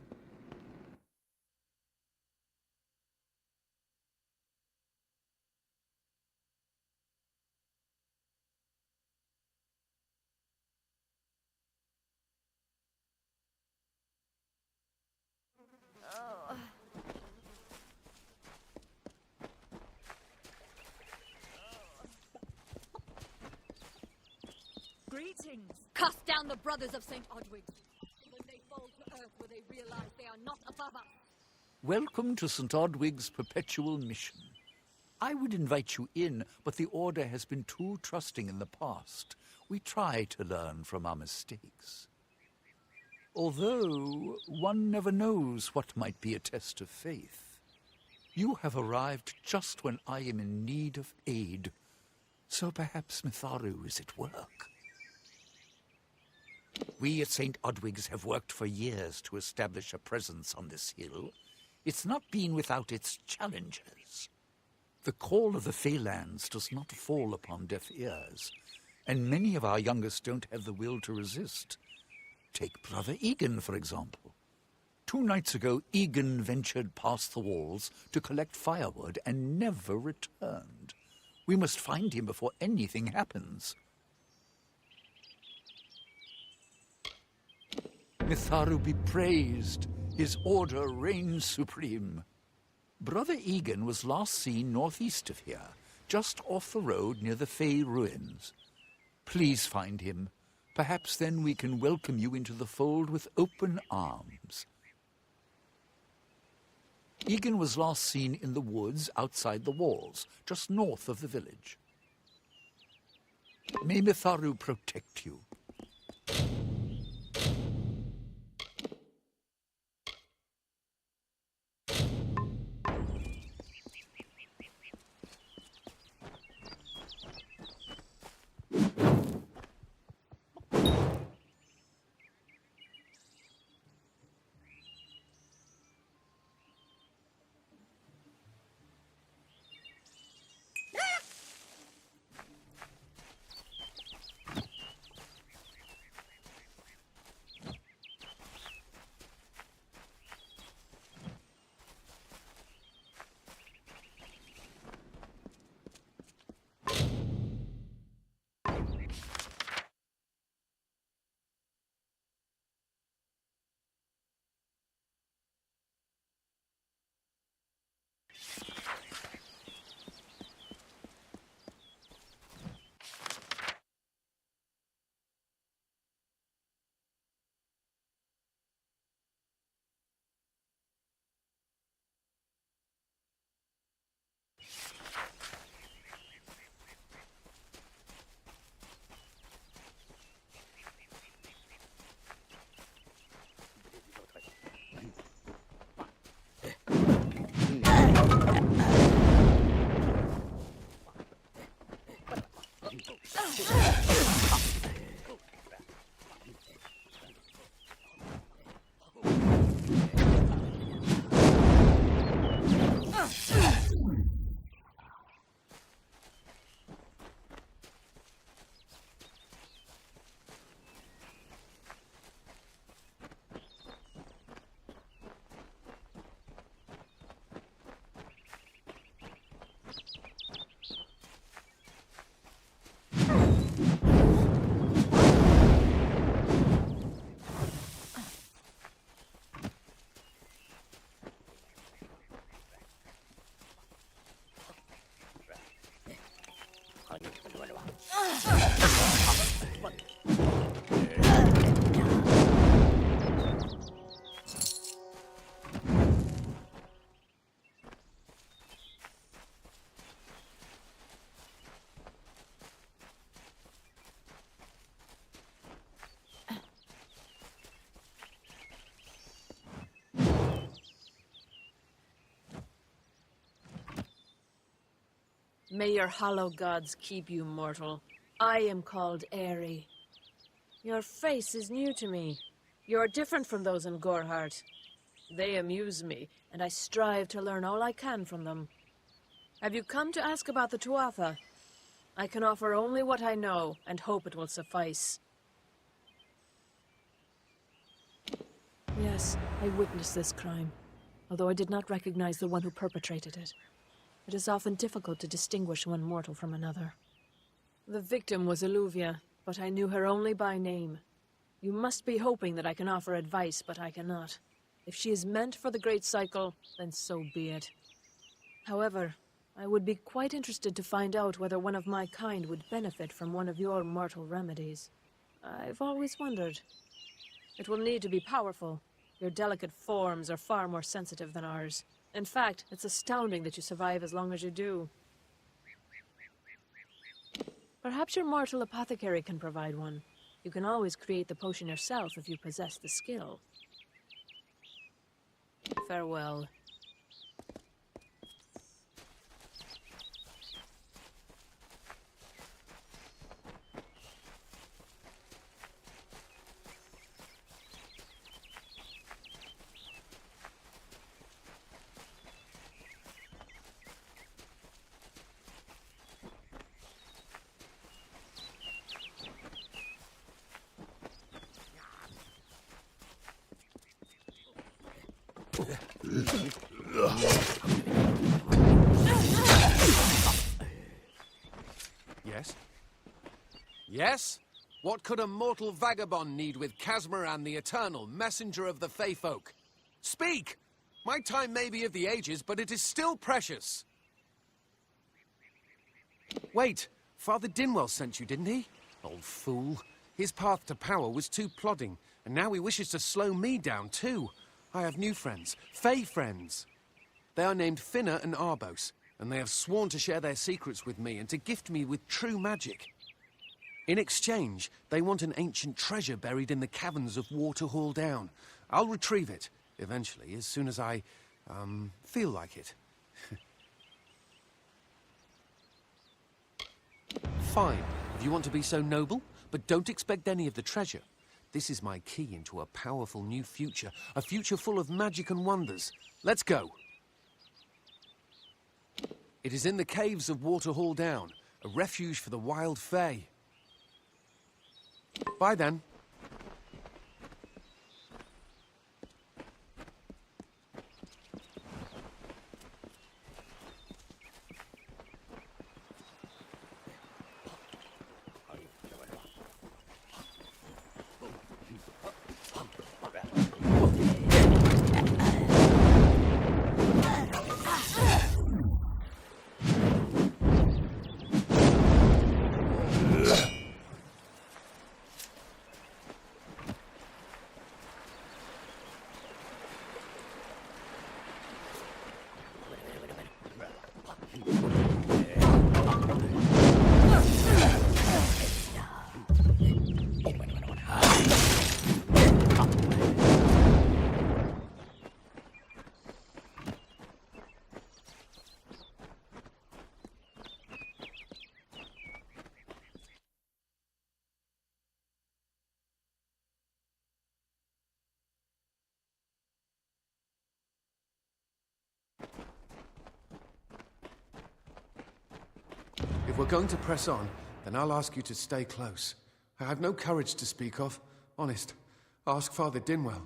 kings. Cast down the brothers of St. Odwig. When they fall to earth, will they realize they are not above us? Welcome to St. Odwig's perpetual mission. I would invite you in, but the Order has been too trusting in the past. We try to learn from our mistakes. Although, one never knows what might be a test of faith. You have arrived just when I am in need of aid, so perhaps Mitharu is at work. We at St. Odwig's have worked for years to establish a presence on this hill. It's not been without its challenges. The call of the Feylands does not fall upon deaf ears, and many of our youngest don't have the will to resist. Take Brother Egan, for example. 2 nights ago, Egan ventured past the walls to collect firewood and never returned. We must find him before anything happens. Mitharu be praised. His order reigns supreme. Brother Egan was last seen northeast of here, just off the road near the Fey ruins. Please find him. Perhaps then we can welcome you into the fold with open arms. Egan was last seen in the woods outside the walls, just north of the village. May Mitharu protect you. May your hollow gods keep you mortal. I am called Airy. Your face is new to me. You're different from those in Gorhart. They amuse me, and I strive to learn all I can from them. Have you come to ask about the Tuatha? I can offer only what I know, and hope it will suffice. Yes, I witnessed this crime, although I did not recognize the one who perpetrated it. It is often difficult to distinguish one mortal from another. The victim was Illuvia, but I knew her only by name. You must be hoping that I can offer advice, but I cannot. If she is meant for the Great Cycle, then so be it. However, I would be quite interested to find out whether one of my kind would benefit from one of your mortal remedies. I've always wondered. It will need to be powerful. Your delicate forms are far more sensitive than ours. In fact, it's astounding that you survive as long as you do. Perhaps your mortal apothecary can provide one. You can always create the potion yourself if you possess the skill. Farewell. Yes? Yes? What could a mortal vagabond need with Casmaran the Eternal, messenger of the Fey folk? Speak! My time may be of the ages, but it is still precious. Wait, Father Dinwell sent you, didn't he? Old fool. His path to power was too plodding, and now he wishes to slow me down too. I have new friends, Fey friends. They are named Finna and Arbos, and they have sworn to share their secrets with me and to gift me with true magic. In exchange, they want an ancient treasure buried in the caverns of Waterhall Down. I'll retrieve it, eventually, as soon as I, feel like it. Fine, if you want to be so noble, but don't expect any of the treasure. This is my key into a powerful new future, a future full of magic and wonders. Let's go. It is in the caves of Waterhall Down, a refuge for the wild Fey. Bye then. If we're going to press on, then I'll ask you to stay close. I have no courage to speak of. Honest. Ask Father Dinwell.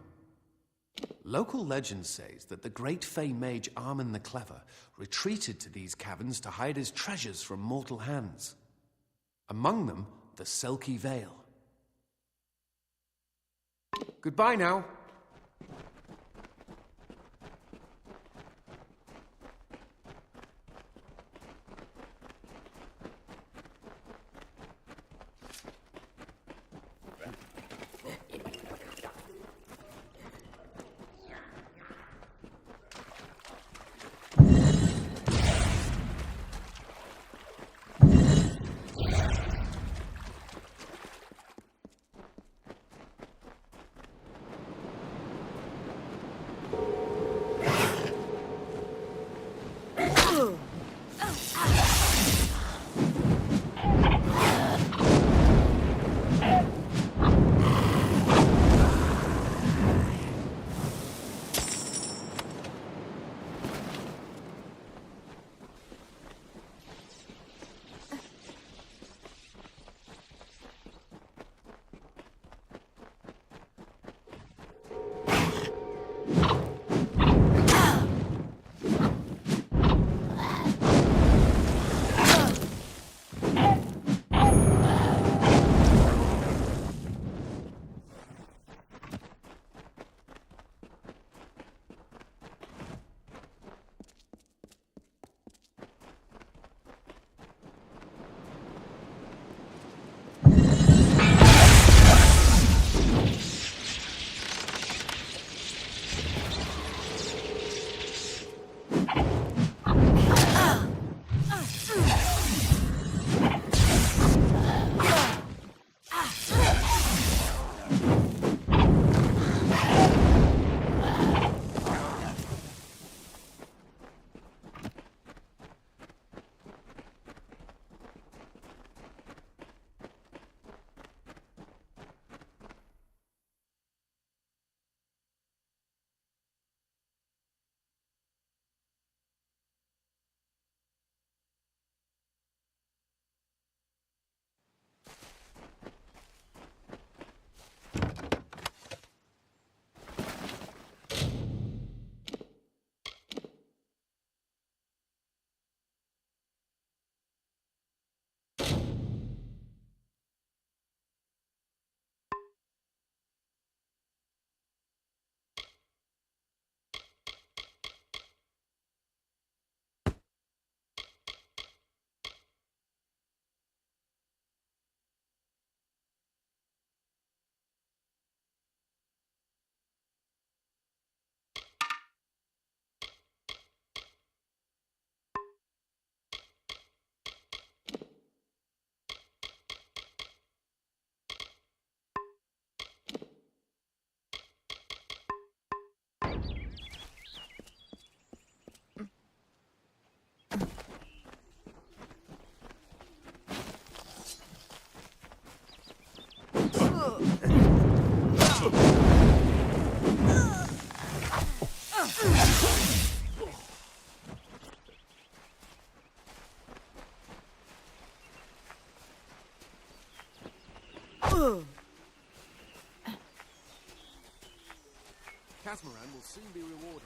Local legend says that the great Fey mage Armin the Clever retreated to these caverns to hide his treasures from mortal hands. Among them, the Selkie Veil. Goodbye now. catamaran will soon be rewarded.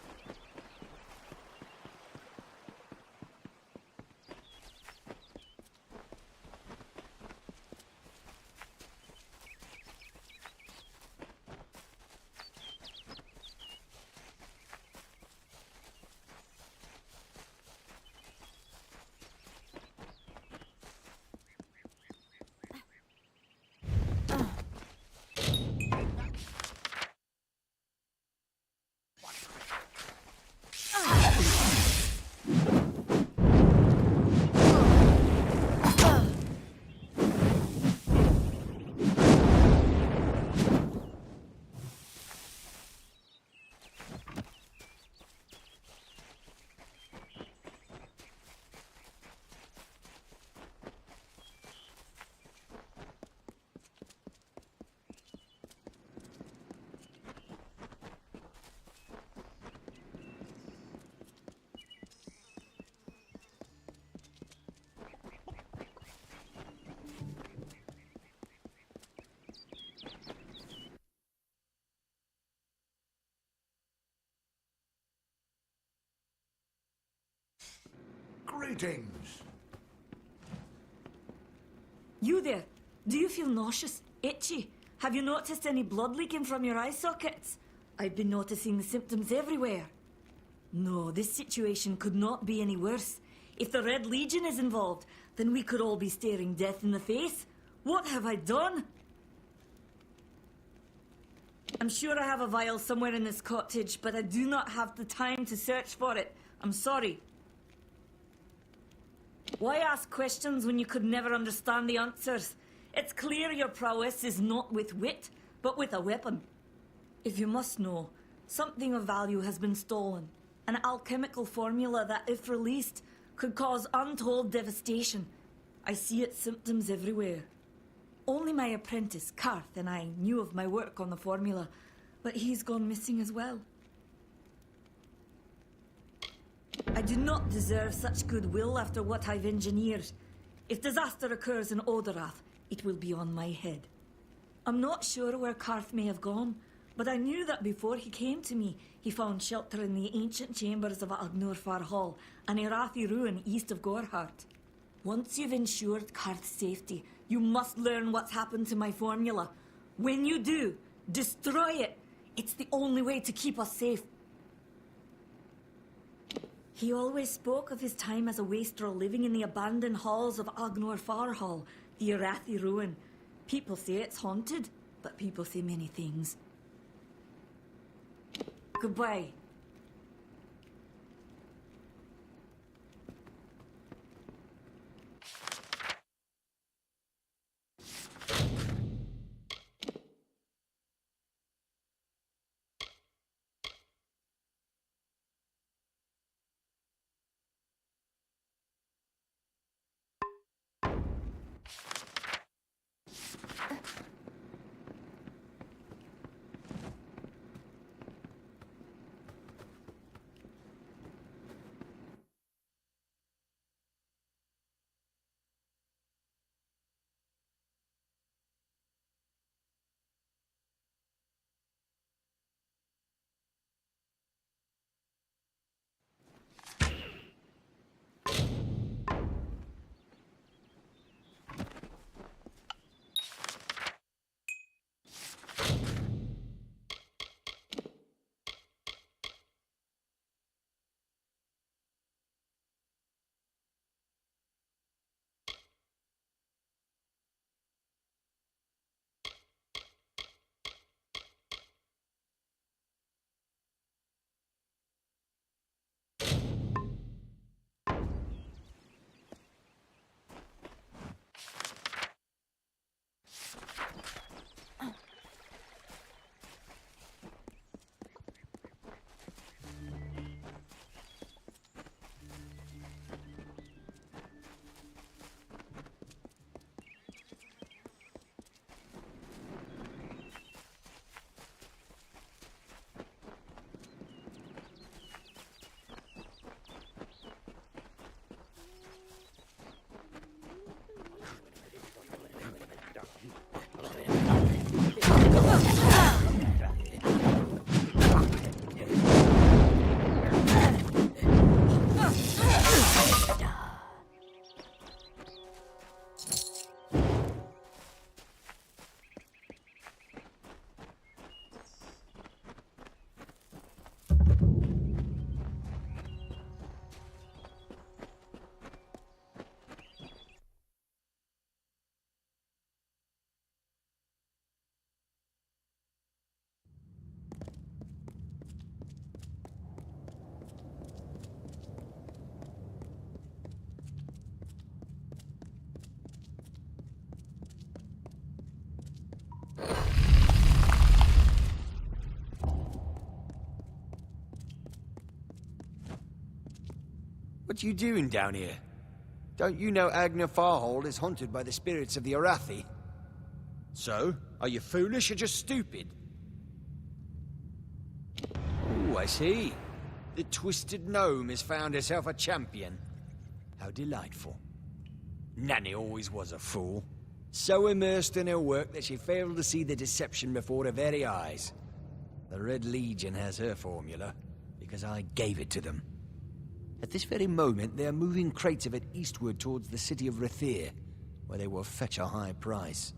Greetings. You there? Do you feel nauseous? Itchy? Have you noticed any blood leaking from your eye sockets? I've been noticing the symptoms everywhere. No, this situation could not be any worse. If the Red Legion is involved, then we could all be staring death in the face. What have I done? I'm sure I have a vial somewhere in this cottage, but I do not have the time to search for it. I'm sorry. Why ask questions when you could never understand the answers? It's clear your prowess is not with wit, but with a weapon. If you must know, something of value has been stolen. An alchemical formula that, if released, could cause untold devastation. I see its symptoms everywhere. Only my apprentice, Karth, and I knew of my work on the formula, but he's gone missing as well. I do not deserve such goodwill after what I've engineered. If disaster occurs in Odorath, it will be on my head. I'm not sure where Karth may have gone, but I knew that before he came to me, he found shelter in the ancient chambers of Agnor Hall, an Irathi ruin east of Gorhart. Once you've ensured Karth's safety, you must learn what's happened to my formula. When you do, destroy it. It's the only way to keep us safe. He always spoke of his time as a wastrel living in the abandoned halls of Agnor Hall, the Irathi ruin. People say it's haunted, but people say many things. Goodbye. What you doing down here? Don't you know Agner Farhold is haunted by the spirits of the Arathi? So, are you foolish or just stupid? Oh, I see. The Twisted Gnome has found herself a champion. How delightful. Nanny always was a fool. So immersed in her work that she failed to see the deception before her very eyes. The Red Legion has her formula, because I gave it to them. At this very moment, they are moving crates of it eastward towards the city of Rathir, where they will fetch a high price.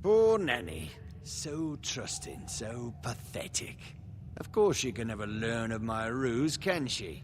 Poor Nanny. So trusting, so pathetic. Of course she can never learn of my ruse, can she?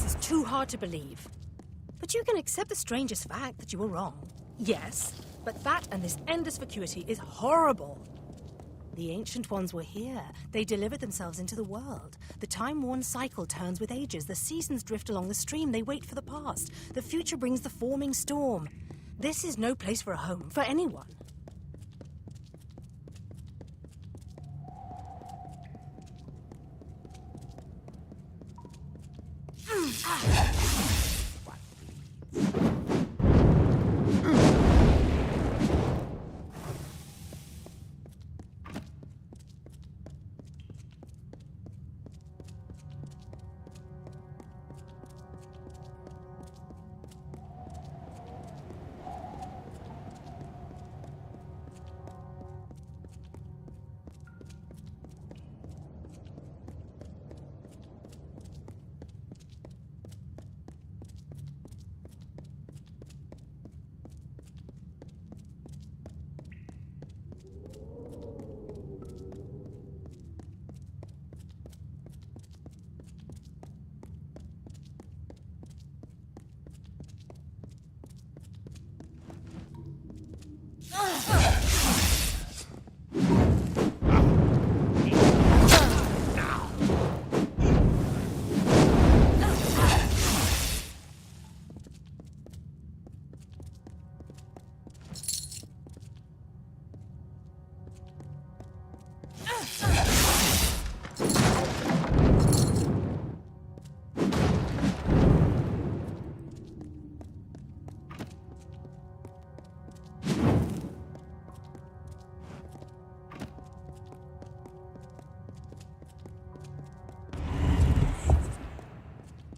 This is too hard to believe. But you can accept the strangest fact that you were wrong. Yes, but that and this endless vacuity is horrible. The Ancient Ones were here. They delivered themselves into the world. The time-worn cycle turns with ages. The seasons drift along the stream. They wait for the past. The future brings the forming storm. This is no place for a home, for anyone.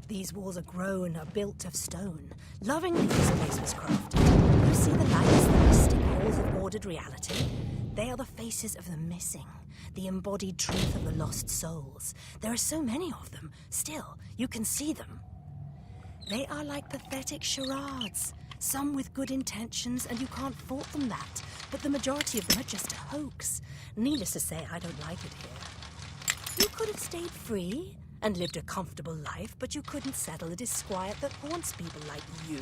These walls are grown, are built of stone. Lovingly this place was crafted. You see the lights, the mystic halls of ordered reality? They are the faces of the missing, the embodied truth of the lost souls. There are so many of them. Still, you can see them. They are like pathetic charades. Some with good intentions, and you can't fault them that. But the majority of them are just a hoax. Needless to say, I don't like it here. You could have stayed free and lived a comfortable life, but you couldn't settle the disquiet that haunts people like you.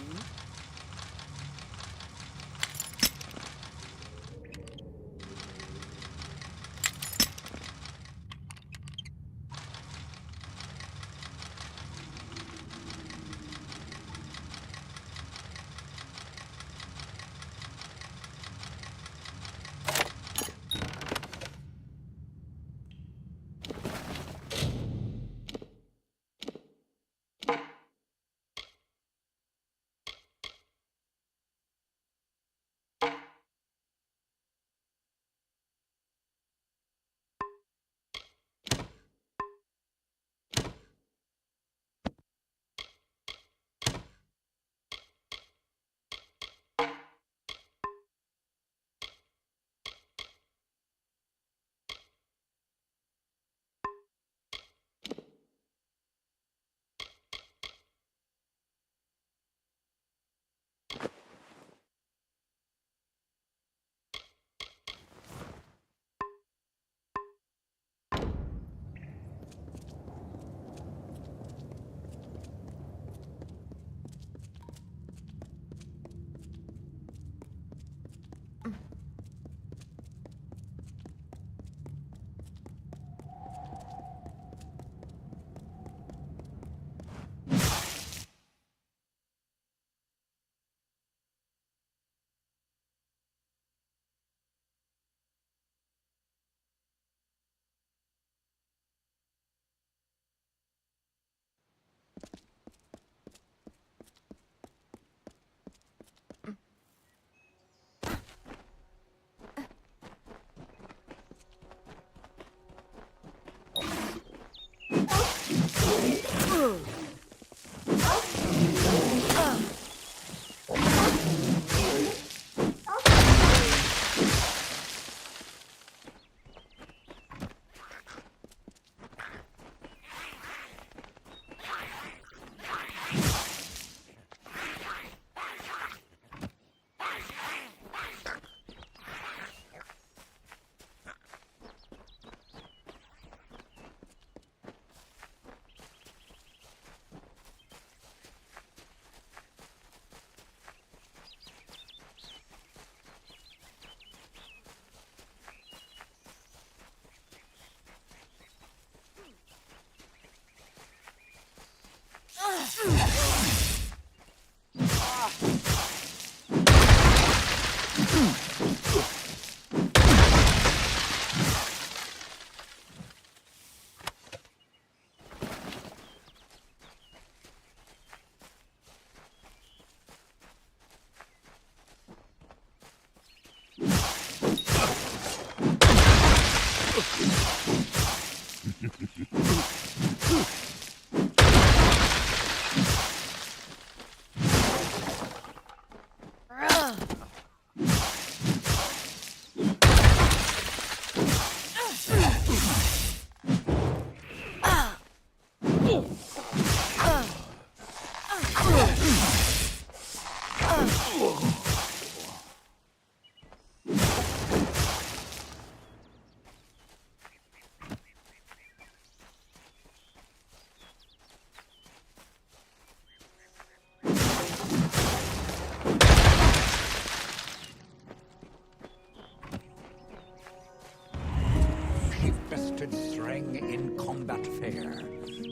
fair,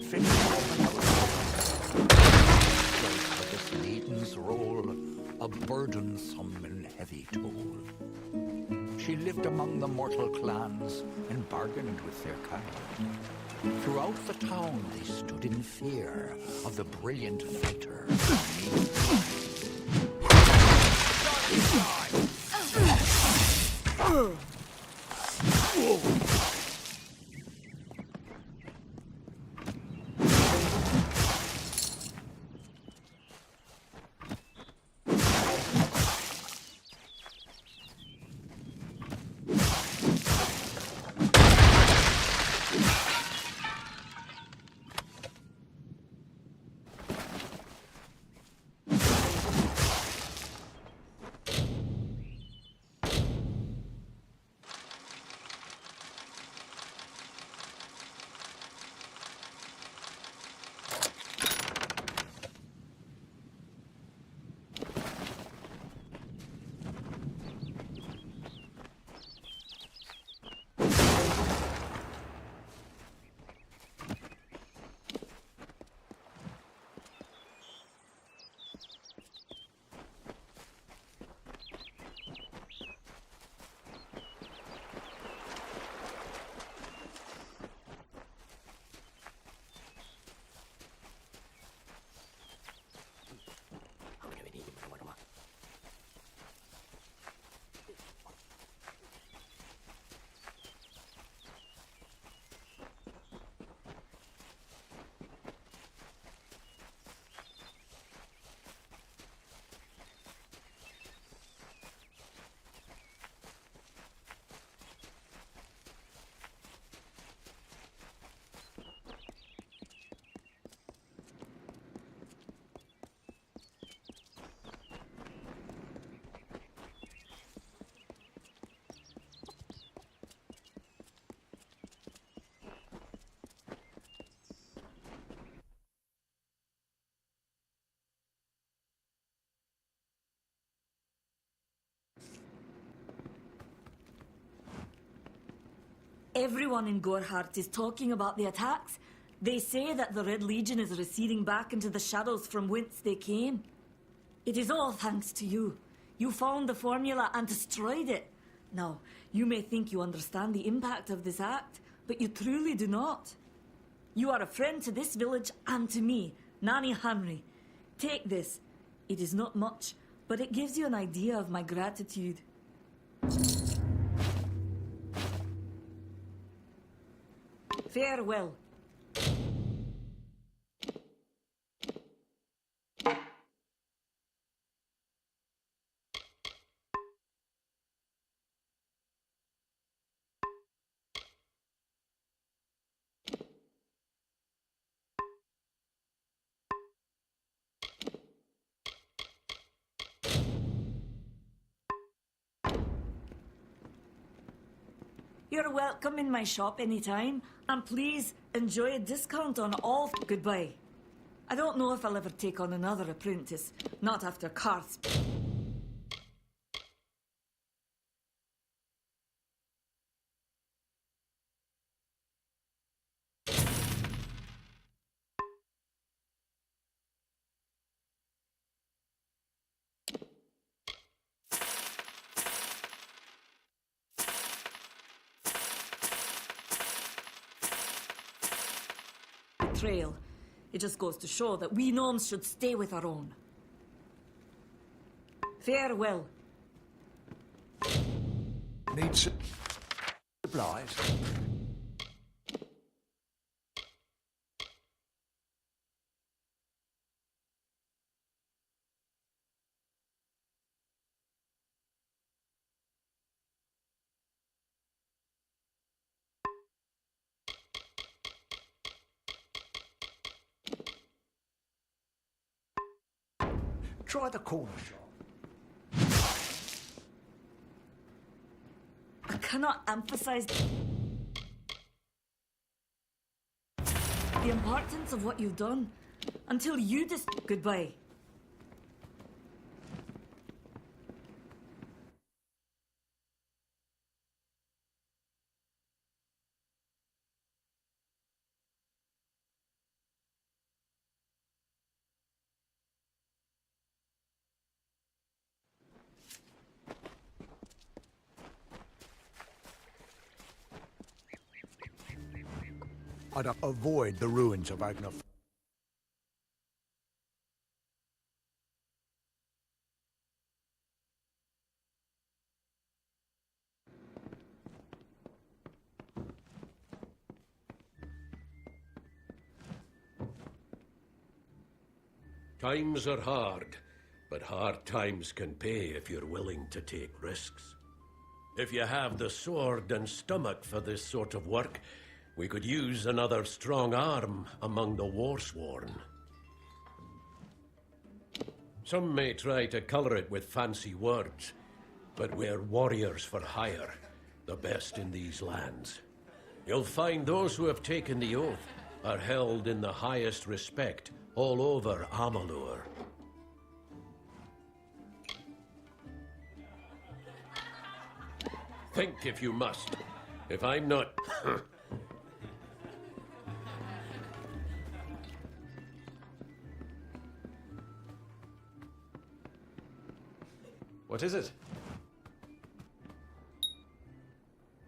finish off another for this maiden's role, a burdensome and heavy toll. She lived among the mortal clans and bargained with their kind. Throughout the town they stood in fear of the brilliant fighter. Everyone in Gorhart is talking about the attacks. They say that the Red Legion is receding back into the shadows from whence they came. It is all thanks to you. You found the formula and destroyed it. Now, you may think you understand the impact of this act, but you truly do not. You are a friend to this village and to me, Nanny Henry. Take this. It is not much, but it gives you an idea of my gratitude. Farewell. You're welcome in my shop anytime, and please enjoy a discount on all. Goodbye. I don't know if I'll ever take on another apprentice, not after Karth's. Trail. It just goes to show that we gnomes should stay with our own. Farewell. Need supplies. Try the corner shop. I cannot emphasize the importance of what you've done until you goodbye. I'd avoid the ruins of Agna. Times are hard, but hard times can pay if you're willing to take risks. If you have the sword and stomach for this sort of work, we could use another strong arm among the warsworn. Some may try to color it with fancy words, but we're warriors for hire, the best in these lands. You'll find those who have taken the oath are held in the highest respect all over Amalur. Think if you must. If I'm not... What is it?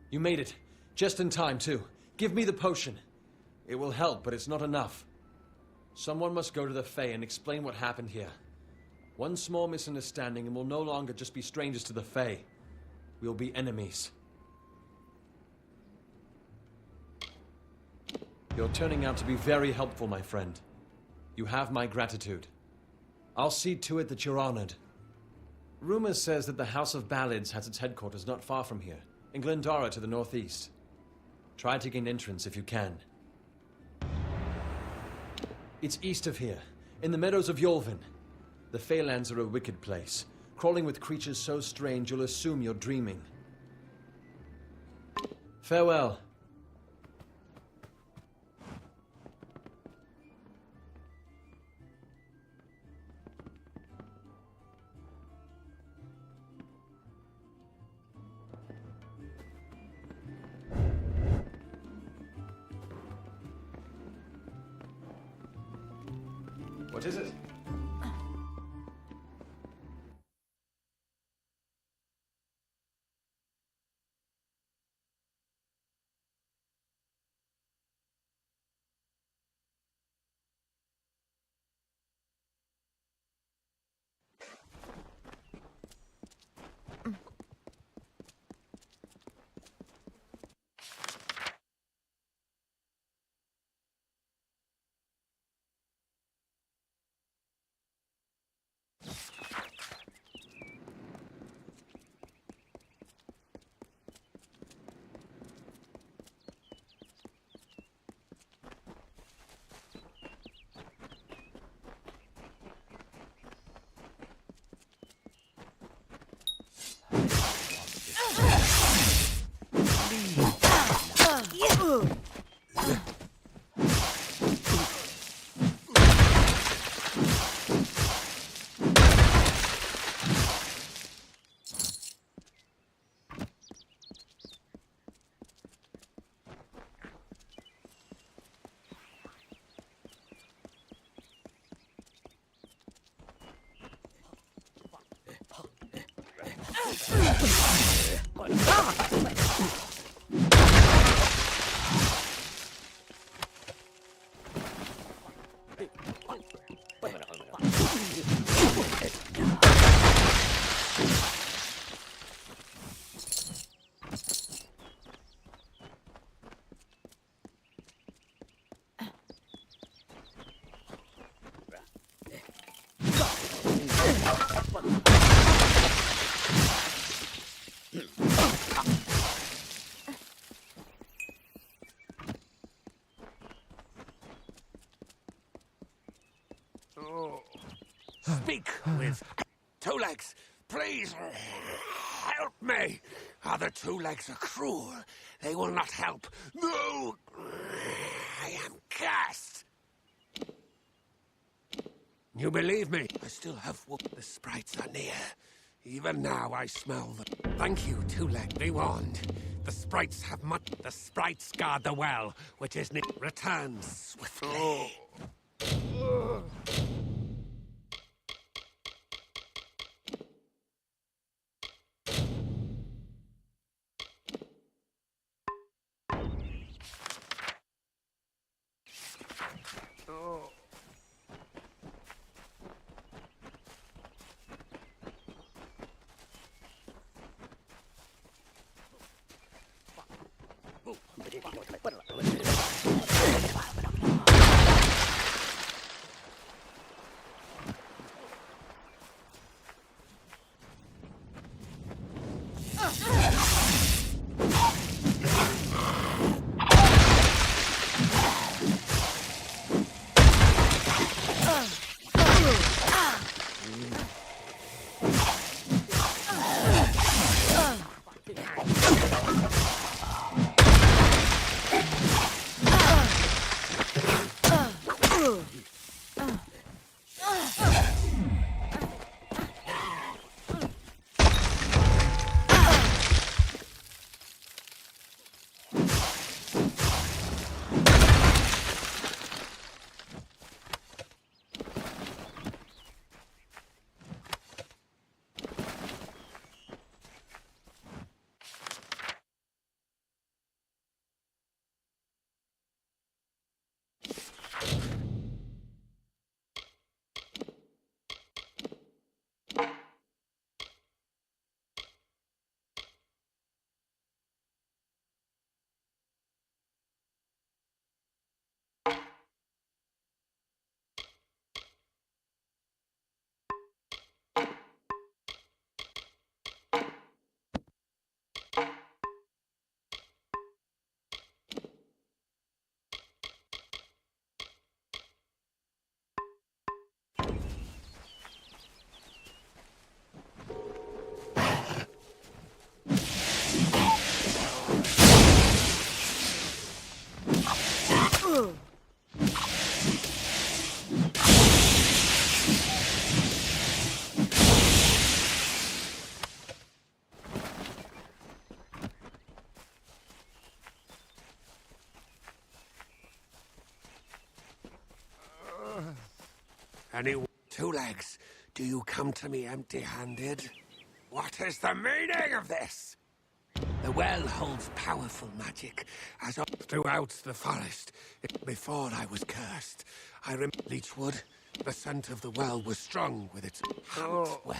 You made it. Just in time, too. Give me the potion. It will help, but it's not enough. Someone must go to the Fae and explain what happened here. One small misunderstanding and we'll no longer just be strangers to the Fae. We'll be enemies. You're turning out to be very helpful, my friend. You have my gratitude. I'll see to it that you're honored. Rumor says that the House of Ballads has its headquarters not far from here, in Glendara to the northeast. Try to gain entrance if you can. It's east of here, in the meadows of Yolvin. The Feylands are a wicked place, crawling with creatures so strange you'll assume you're dreaming. Farewell. What is it? Speak with Two Legs. Please help me. Other Two Legs are cruel. They will not help. No! I am cursed. You believe me? I still have the sprites are near. Even now I smell them. Thank you, Two Leg. Be warned. The sprites have much. The sprites guard the well, which is return swiftly. Anyone? Two legs, do you come to me empty-handed? What is the meaning of this? The well holds powerful magic, as throughout the forest. Before I was cursed, I remember Leechwood. The scent of the well was strong with its hunt well.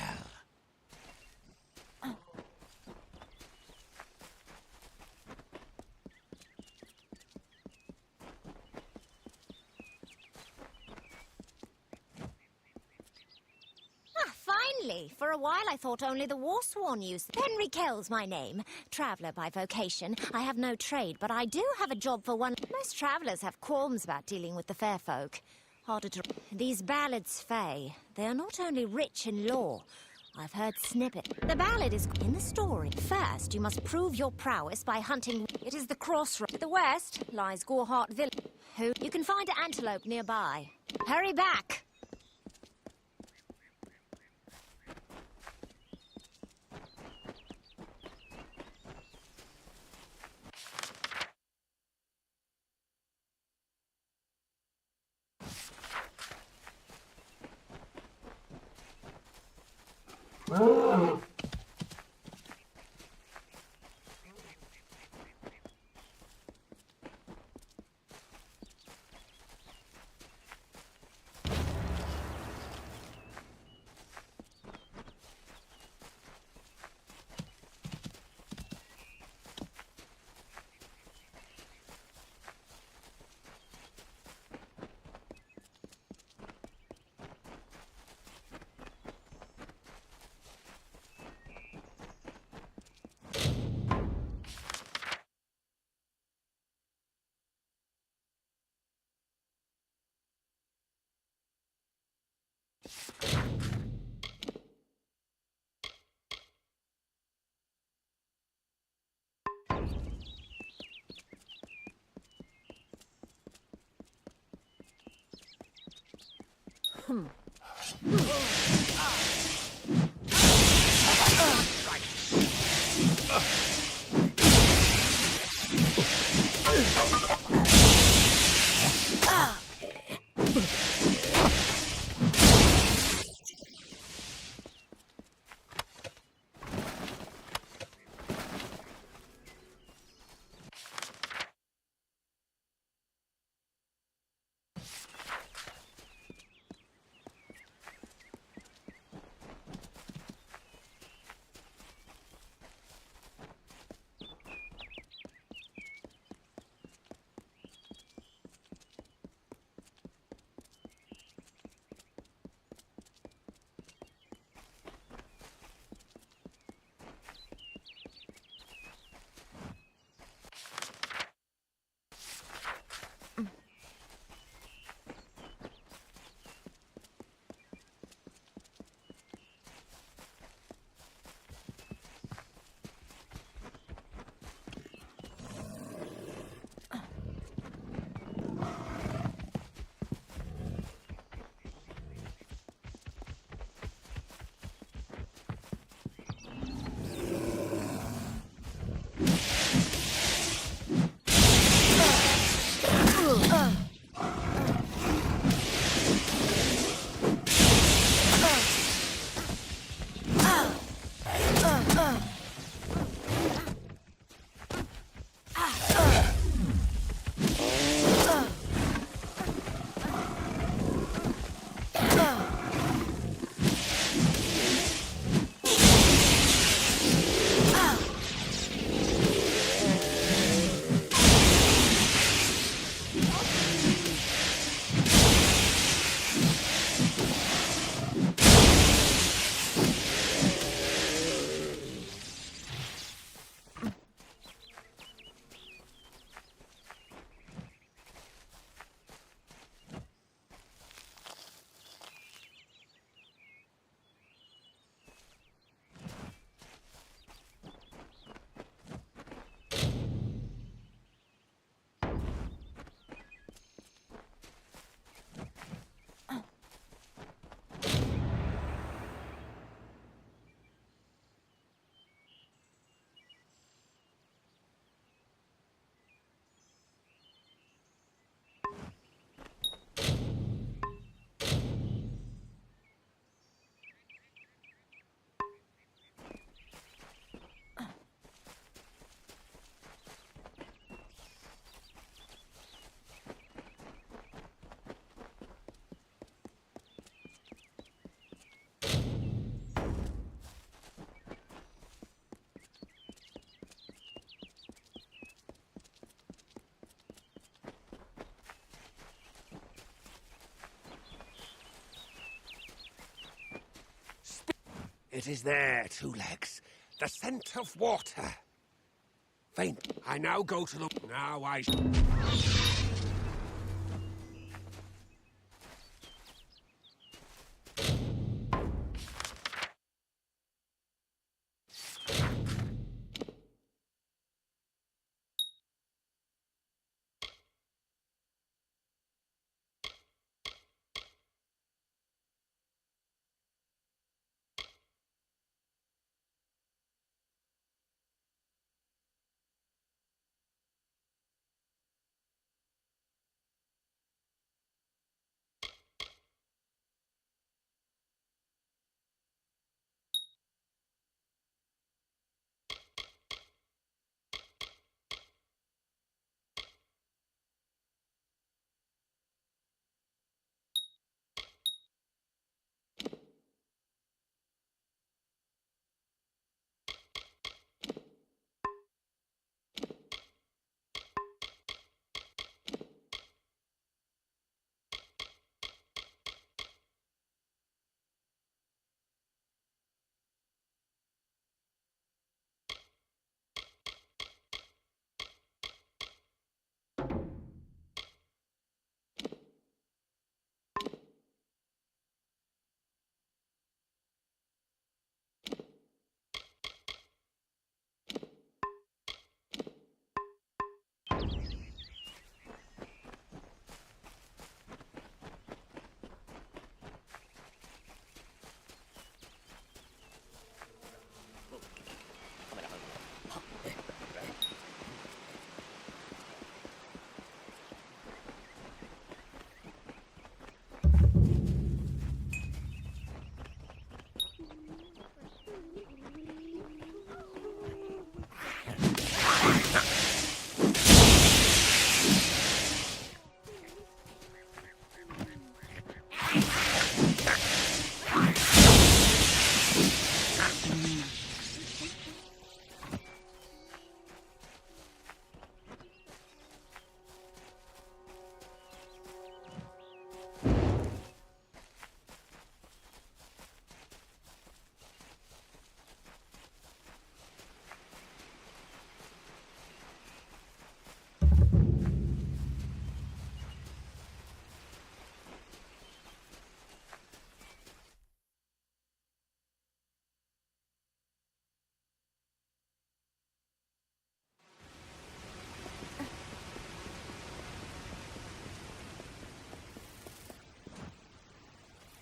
Finally! For a while I thought only the Warsworn used. Henry Kell's my name. Traveller by vocation. I have no trade, but I do have a job for one. Most travellers have qualms about dealing with the fair folk. Harder to... These ballads, Fae, they are not only rich in lore. I've heard snippet. The ballad is in the story. First, you must prove your prowess by hunting. It is the crossroad. To the west lies Gorehart Village. You can find an antelope nearby. Hurry back! It is there, Two Legs. The scent of water. Faint. I now go to the... Now I...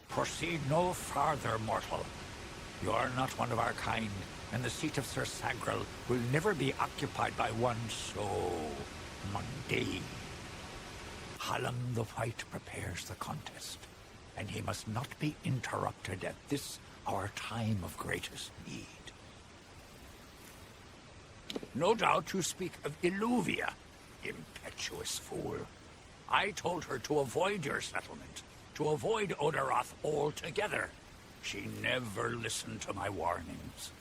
Proceed no farther, mortal. You are not one of our kind, and the seat of Sir Sagrel will never be occupied by one so mundane. Hallam the White prepares the contest, and he must not be interrupted at this, our time of greatest need. No doubt you speak of Illuvia, impetuous fool. I told her to avoid your settlement, to avoid Odorath altogether. She never listened to my warnings.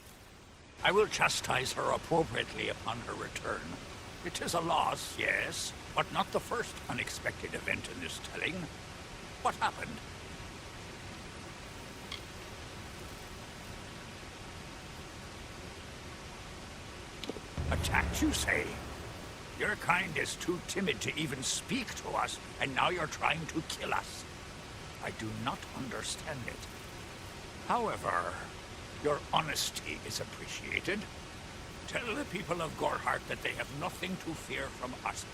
I will chastise her appropriately upon her return. It is a loss, yes, but not the first unexpected event in this telling. What happened? Attacked, you say? Your kind is too timid to even speak to us, and now you're trying to kill us. I do not understand it. However, your honesty is appreciated. Tell the people of Gorhart that they have nothing to fear from us.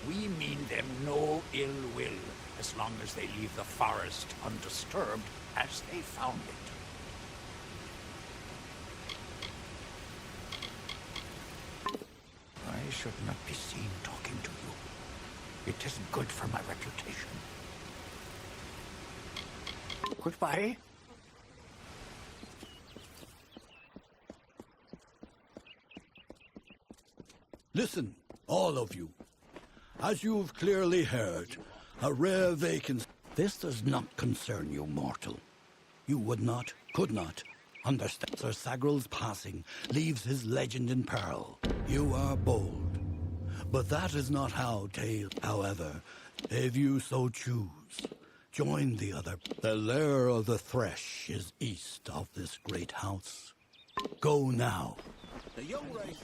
We mean them no ill will, as long as they leave the forest undisturbed as they found it. I should not be seen talking to you. It isn't good for my reputation. Goodbye. Listen, all of you. As you've clearly heard, a rare vacancy. This does not concern you, mortal. You would not, could not, understand. Sir Sagrel's passing leaves his legend in peril. You are bold. But that is not how tale. However, if you so choose, Join the other. The lair of the Thresh is east of this great house. Go now. The young race.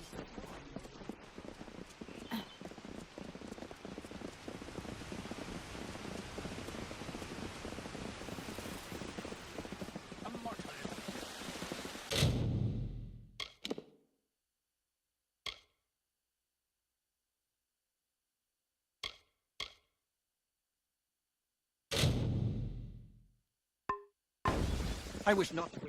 I wish not to.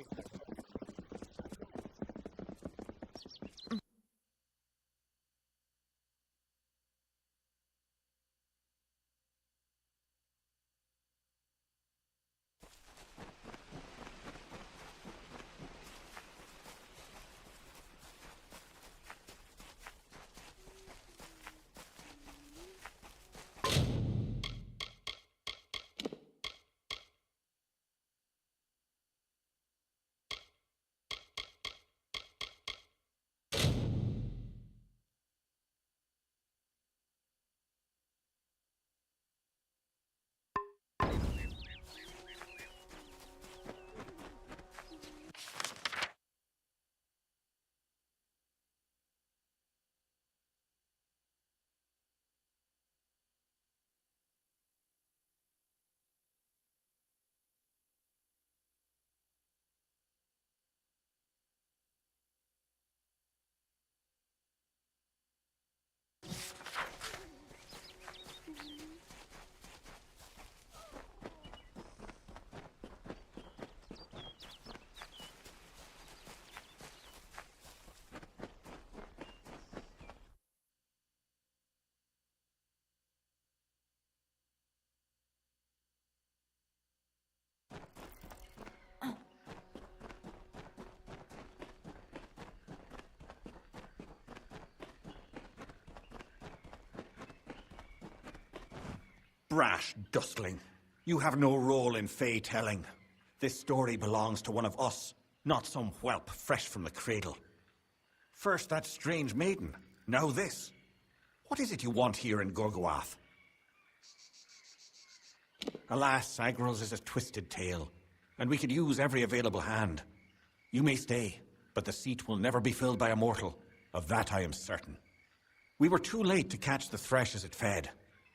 Brash duskling. You have no role in fey-telling. This story belongs to one of us, not some whelp fresh from the cradle. First that strange maiden, now this. What is it you want here in Gorgoath? Alas, Agril's is a twisted tale, and we could use every available hand. You may stay, but the seat will never be filled by a mortal. Of that I am certain. We were too late to catch the thresh as it fed.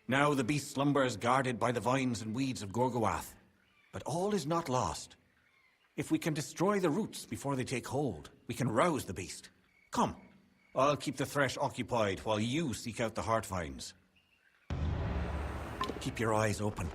Now the beast slumbers guarded by the vines and weeds of Gorgoath. But all is not lost. If we can destroy the roots before they take hold, we can rouse the beast. Come, I'll keep the thresh occupied while you seek out the heart vines. Keep your eyes open.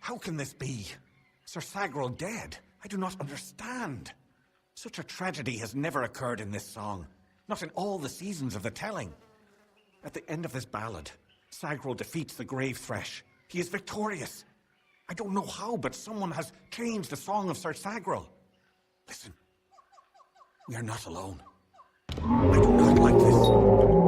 How can this be? Sir Sagrel dead? I do not understand. Such a tragedy has never occurred in this song. Not in all the seasons of the telling. At the end of this ballad, Sagrel defeats the Grave Thresh. He is victorious. I don't know how, but someone has changed the song of Sir Sagrel. Listen. We are not alone. I do not like this.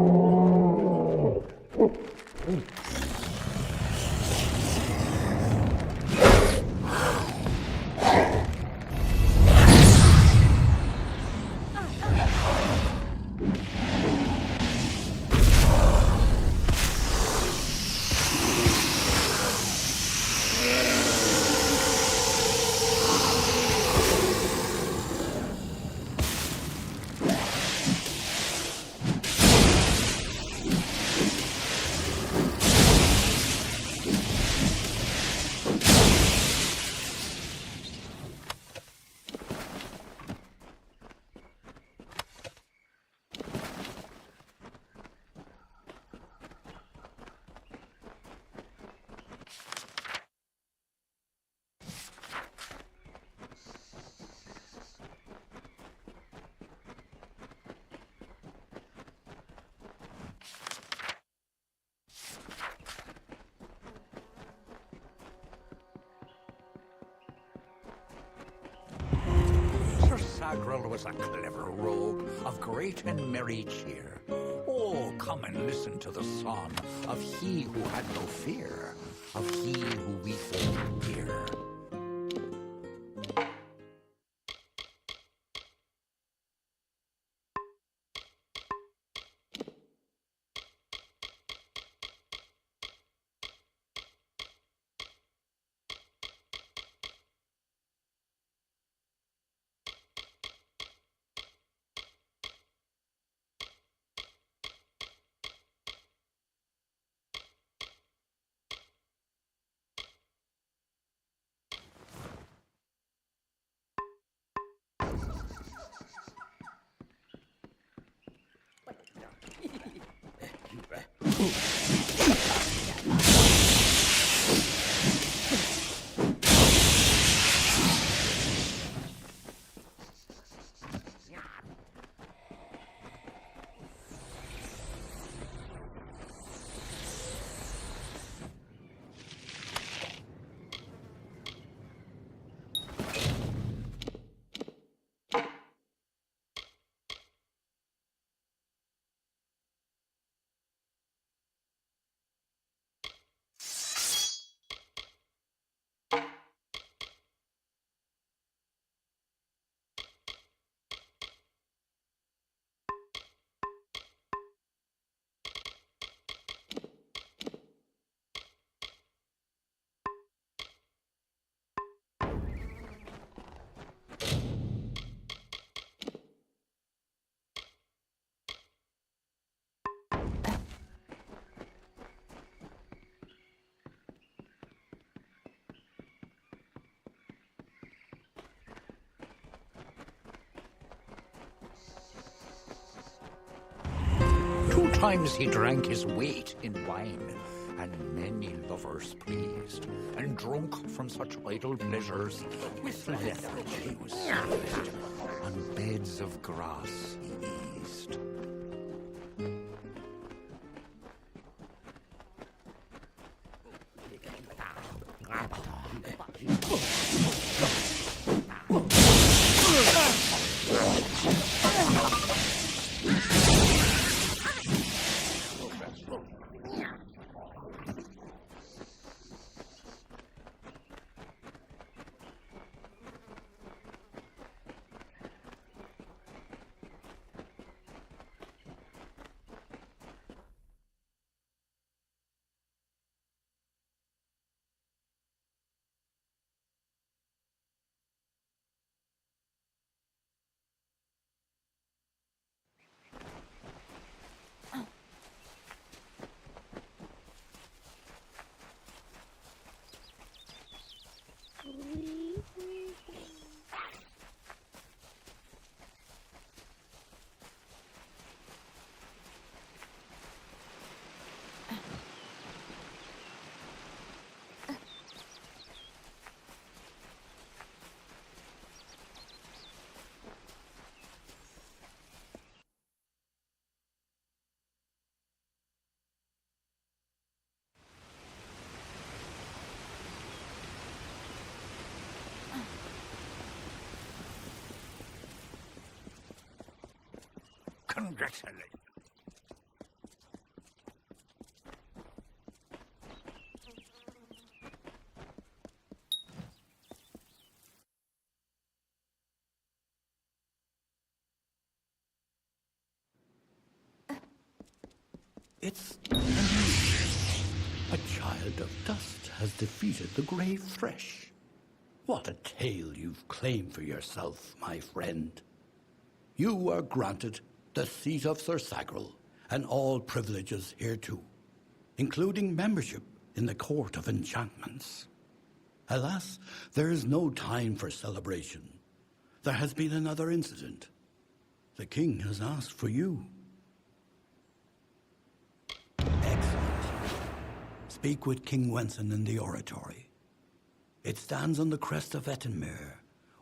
Sagrel was a clever rogue of great and merry cheer. Oh, come and listen to the song of he who had no fear, of he who we hold dear. Times he drank his weight in wine, and many lovers pleased, and drunk from such idle pleasures, with lethargy he was seized. On beds of grass he eased. Congratulations. It's a child of dust has defeated the grave thresh. What a tale you've claimed for yourself, my friend. You are granted the seat of Sir Sagrel and all privileges hereto, including membership in the Court of Enchantments. Alas, there is no time for celebration. There has been another incident. The king has asked for you. Excellent. Speak with King Wenson in the oratory. It stands on the crest of Ettenmere,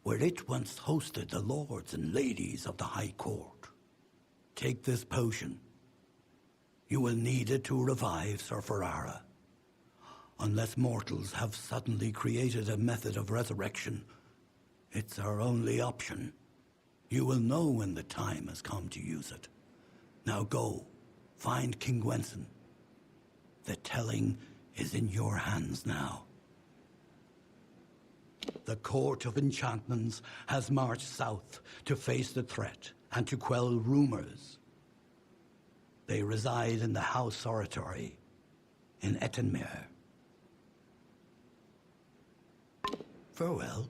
where it once hosted the lords and ladies of the High Court. Take this potion. You will need it to revive Sir Ferrara. Unless mortals have suddenly created a method of resurrection, it's our only option. You will know when the time has come to use it. Now go, find King Wenson. The telling is in your hands now. The Court of Enchantments has marched south to face the threat and to quell rumors. They reside in the House Oratory in Ettenmere. Farewell.